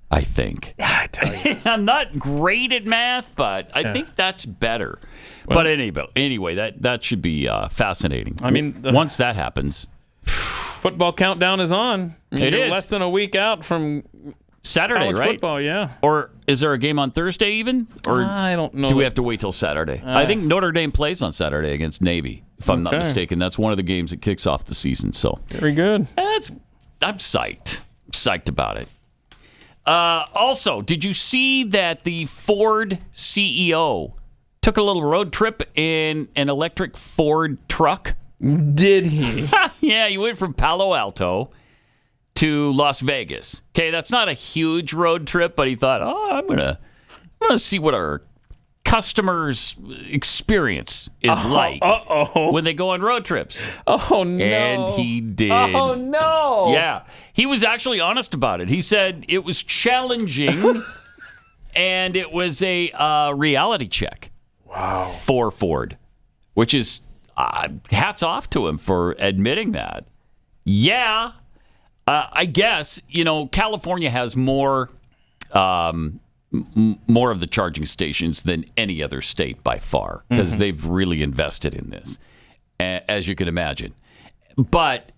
I think. Yeah, I tell you. I'm not great at math, but I think that's better. Well, but anyway, that should be fascinating. I mean, once that happens, football countdown is on. It is less than a week out from Saturday, college right? Football, yeah. Or is there a game on Thursday even? Or I don't know. Do we have to wait till Saturday? I think Notre Dame plays on Saturday against Navy, if I'm not mistaken. That's one of the games that kicks off the season. So very good. I'm psyched. I'm psyched about it. Also, did you see that the Ford CEO took a little road trip in an electric Ford truck? Did he? Yeah, he went from Palo Alto to Las Vegas. Okay, that's not a huge road trip, but he thought, I'm gonna see what our customers' experience is like when they go on road trips. Oh no! And he did. Oh no! Yeah, he was actually honest about it. He said it was challenging, and it was a reality check. Wow. For Ford, which is hats off to him for admitting that. Yeah. I guess, California has more of the charging stations than any other state by far, because they've really invested in this, as you can imagine. But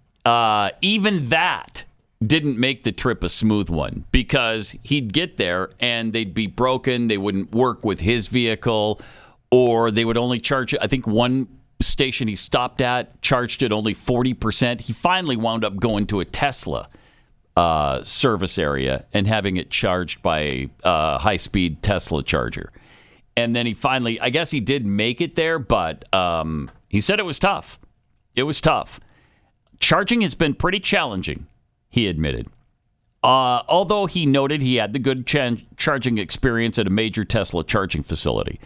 even that didn't make the trip a smooth one, because he'd get there and they'd be broken. They wouldn't work with his vehicle, or they would only charge, I think one station he stopped at charged it only 40%. He finally wound up going to a Tesla service area and having it charged by a high-speed Tesla charger. And then he finally, I guess he did make it there, but he said it was tough. It was tough. Charging has been pretty challenging, he admitted. Although he noted he had the good charging experience at a major Tesla charging facility.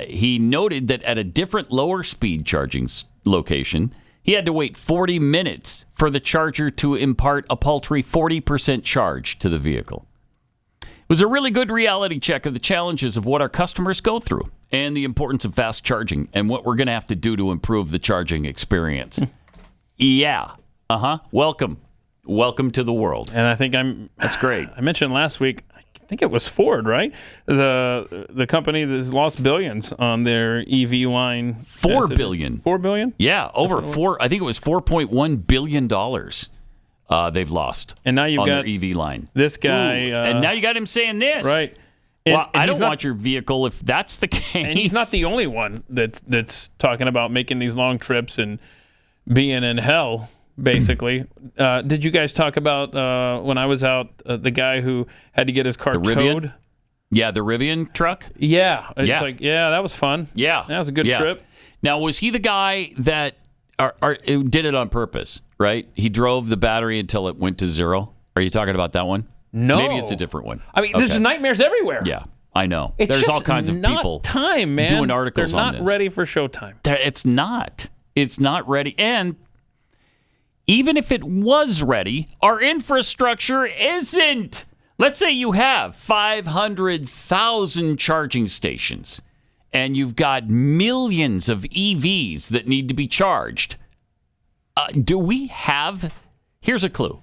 He noted that at a different lower speed charging location, he had to wait 40 minutes for the charger to impart a paltry 40% charge to the vehicle. It was a really good reality check of the challenges of what our customers go through and the importance of fast charging and what we're going to have to do to improve the charging experience. Yeah. Welcome to the world. And I think that's great. I mentioned last week, I think it was Ford, right? The company that's lost billions on their EV line. $4 billion. $4 billion? Yeah, over four. I think it was $4.1 billion they've lost. And now you've on got their EV line. This guy. And now you got him saying this. Right. Well, I don't want your vehicle if that's the case. And he's not the only one that's talking about making these long trips and being in hell. Basically, did you guys talk about when I was out the guy who had to get his car towed? Yeah, the Rivian truck. Yeah, that was fun. Yeah, that was a good trip. Now, was he the guy that did it on purpose? Right, he drove the battery until it went to zero. Are you talking about that one? No, maybe it's a different one. I mean, there's nightmares everywhere. Yeah, I know. It's there's just all kinds of people time, man. doing articles They're on not this. ready for showtime. It's not. It's not ready, and even if it was ready, our infrastructure isn't. Let's say you have 500,000 charging stations and you've got millions of EVs that need to be charged. Do we have? Here's a clue.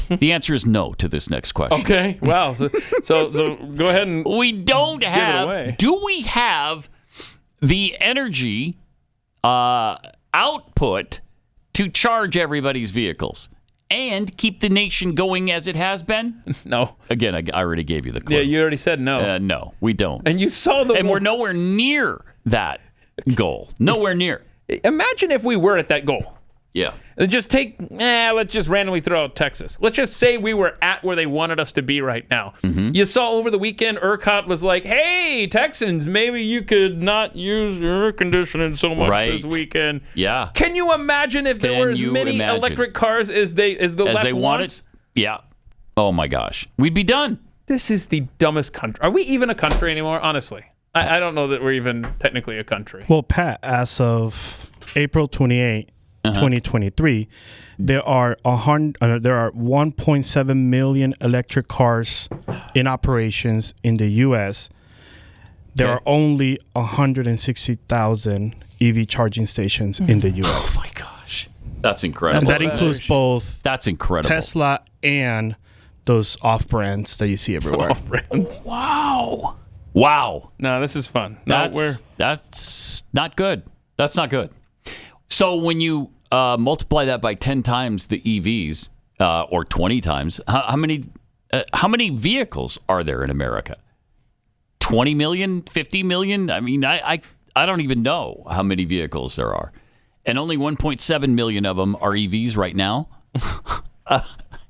The answer is no to this next question. Okay. Wow. So go ahead and we don't have. Give it away. Do we have the energy output to charge everybody's vehicles and keep the nation going as it has been? No. Again, I already gave you the clue. Yeah, you already said no. No, we don't. And you saw and we're nowhere near that goal. Nowhere near. Imagine if we were at that goal. Yeah. Let's just randomly throw out Texas. Let's just say we were at where they wanted us to be right now. Mm-hmm. You saw over the weekend, ERCOT was like, hey, Texans, maybe you could not use your air conditioning so much this weekend. Yeah. Can you imagine if there were as many electric cars as the left wants? Yeah. Oh, my gosh. We'd be done. This is the dumbest country. Are we even a country anymore? Honestly. I don't know that we're even technically a country. Well, Pat, as of April 28, 2023, there are 1.7 million electric cars in operations in the U.S. There are only 160,000 EV charging stations in the U.S. Oh my gosh, that's incredible. And that includes both. That's incredible. Tesla and those off-brands that you see everywhere. Off-brands. Wow. No, this is fun. That's not good. That's not good. So when you multiply that by 10 times the EVs, or 20 times, how many vehicles are there in America? 20 million, 50 million? I mean, I don't even know how many vehicles there are. And only 1.7 million of them are EVs right now.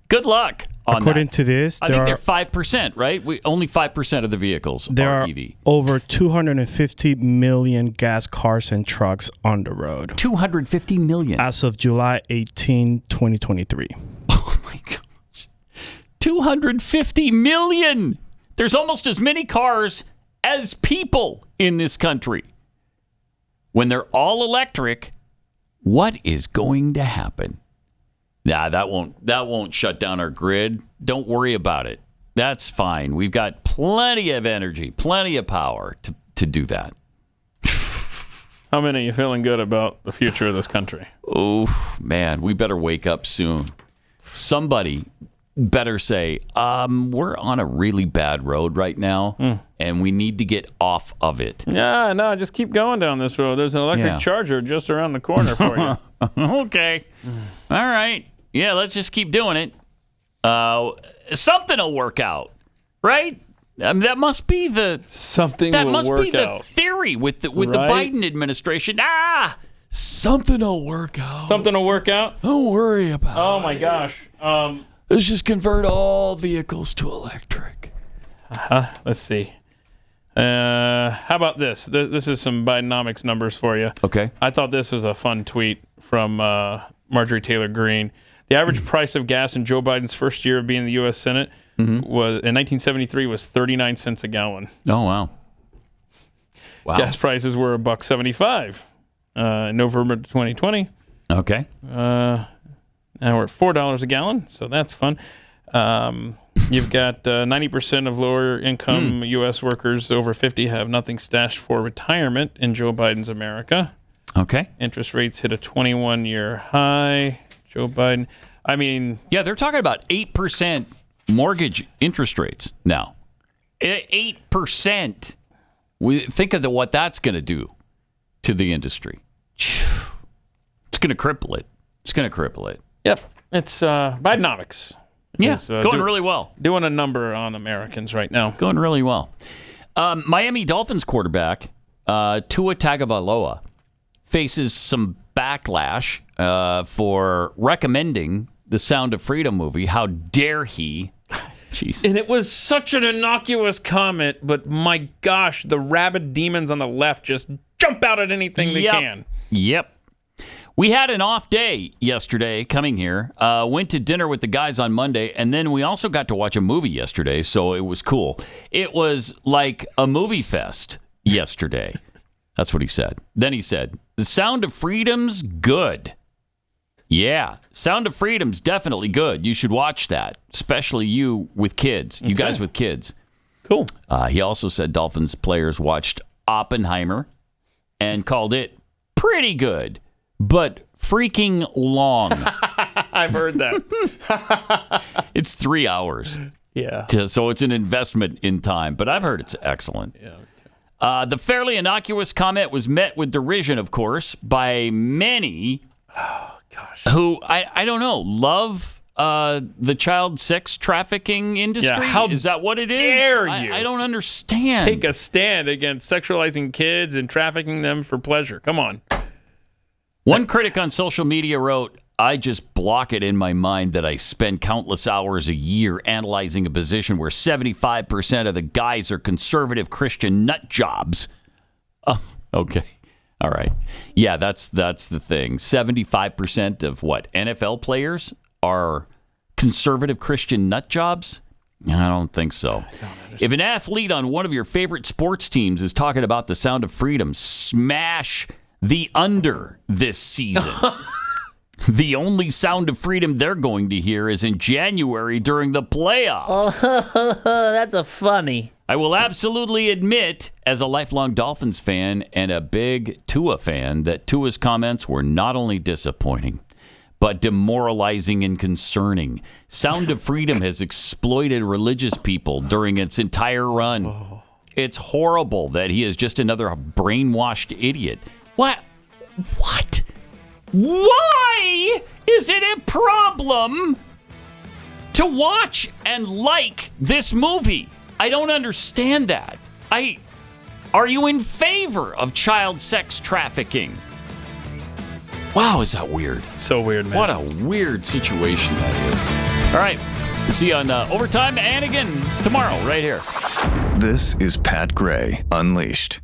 Good luck on According that. to this, I think they're 5%, right? Only 5% of the vehicles are EV. Over 250 million gas cars and trucks on the road. 250 million. As of July 18, 2023. Oh, my gosh. 250 million. There's almost as many cars as people in this country. When they're all electric, what is going to happen? Nah, that won't shut down our grid. Don't worry about it. That's fine. We've got plenty of energy, plenty of power to do that. How many are you feeling good about the future of this country? Oh, man, we better wake up soon. Somebody better say, we're on a really bad road right now, and we need to get off of it. Yeah, no, just keep going down this road. There's an electric charger just around the corner for you. Okay. All right. Yeah, let's just keep doing it. Something will work out, right? I mean, that must be the theory with the Biden administration. Something will work out. Something will work out? Don't worry about it. Oh, my gosh. Let's just convert all vehicles to electric. Let's see. How about this? This is some Bidenomics numbers for you. Okay. I thought this was a fun tweet from Marjorie Taylor Greene. The average price of gas in Joe Biden's first year of being in the U.S. Senate was in 1973 was 39 cents a gallon. Oh, wow. Gas prices were $1.75 in November 2020. Okay. Now we're at $4 a gallon, so that's fun. You've got 90% of lower income U.S. workers over 50 have nothing stashed for retirement in Joe Biden's America. Okay. Interest rates hit a 21-year high. Joe Biden, I mean... Yeah, they're talking about 8% mortgage interest rates now. 8%. Think of what that's going to do to the industry. It's going to cripple it. Yep. It's Bidenomics. Yeah, going really well. Doing a number on Americans right now. Going really well. Miami Dolphins quarterback Tua Tagovailoa faces some backlash for recommending the Sound of Freedom movie. How dare he? Jeez. And it was such an innocuous comment, but my gosh, the rabid demons on the left just jump out at anything they can. Yep. We had an off day yesterday coming here. Went to dinner with the guys on Monday, and then we also got to watch a movie yesterday, so it was cool. It was like a movie fest yesterday. That's what he said. Then he said, the Sound of Freedom's good. Yeah, Sound of Freedom's definitely good. You should watch that, especially you with kids. You guys with kids. Cool. He also said Dolphins players watched Oppenheimer and called it pretty good, but freaking long. I've heard that. It's 3 hours. Yeah. So it's an investment in time, but I've heard it's excellent. Yeah. The fairly innocuous comment was met with derision, of course, by many who, I don't know, love the child sex trafficking industry. Yeah, how is that what it is? Dare you? I don't understand. Take a stand against sexualizing kids and trafficking them for pleasure. Come on. One critic on social media wrote, I just block it in my mind that I spend countless hours a year analyzing a position where 75% of the guys are conservative Christian nut jobs. Oh, okay. All right. Yeah, that's the thing. 75% of what? NFL players are conservative Christian nut jobs? I don't think so. If an athlete on one of your favorite sports teams is talking about the Sound of Freedom, smash the under this season. The only Sound of Freedom they're going to hear is in January during the playoffs. Oh, that's a funny. I will absolutely admit, as a lifelong Dolphins fan and a big Tua fan, that Tua's comments were not only disappointing, but demoralizing and concerning. Sound of Freedom has exploited religious people during its entire run. Oh. It's horrible that he is just another brainwashed idiot. What? Why is it a problem to watch and like this movie? I don't understand that. Are you in favor of child sex trafficking? Wow, is that weird? So weird, man. What a weird situation that is. All right. See you on Overtime and again tomorrow right here. This is Pat Gray Unleashed.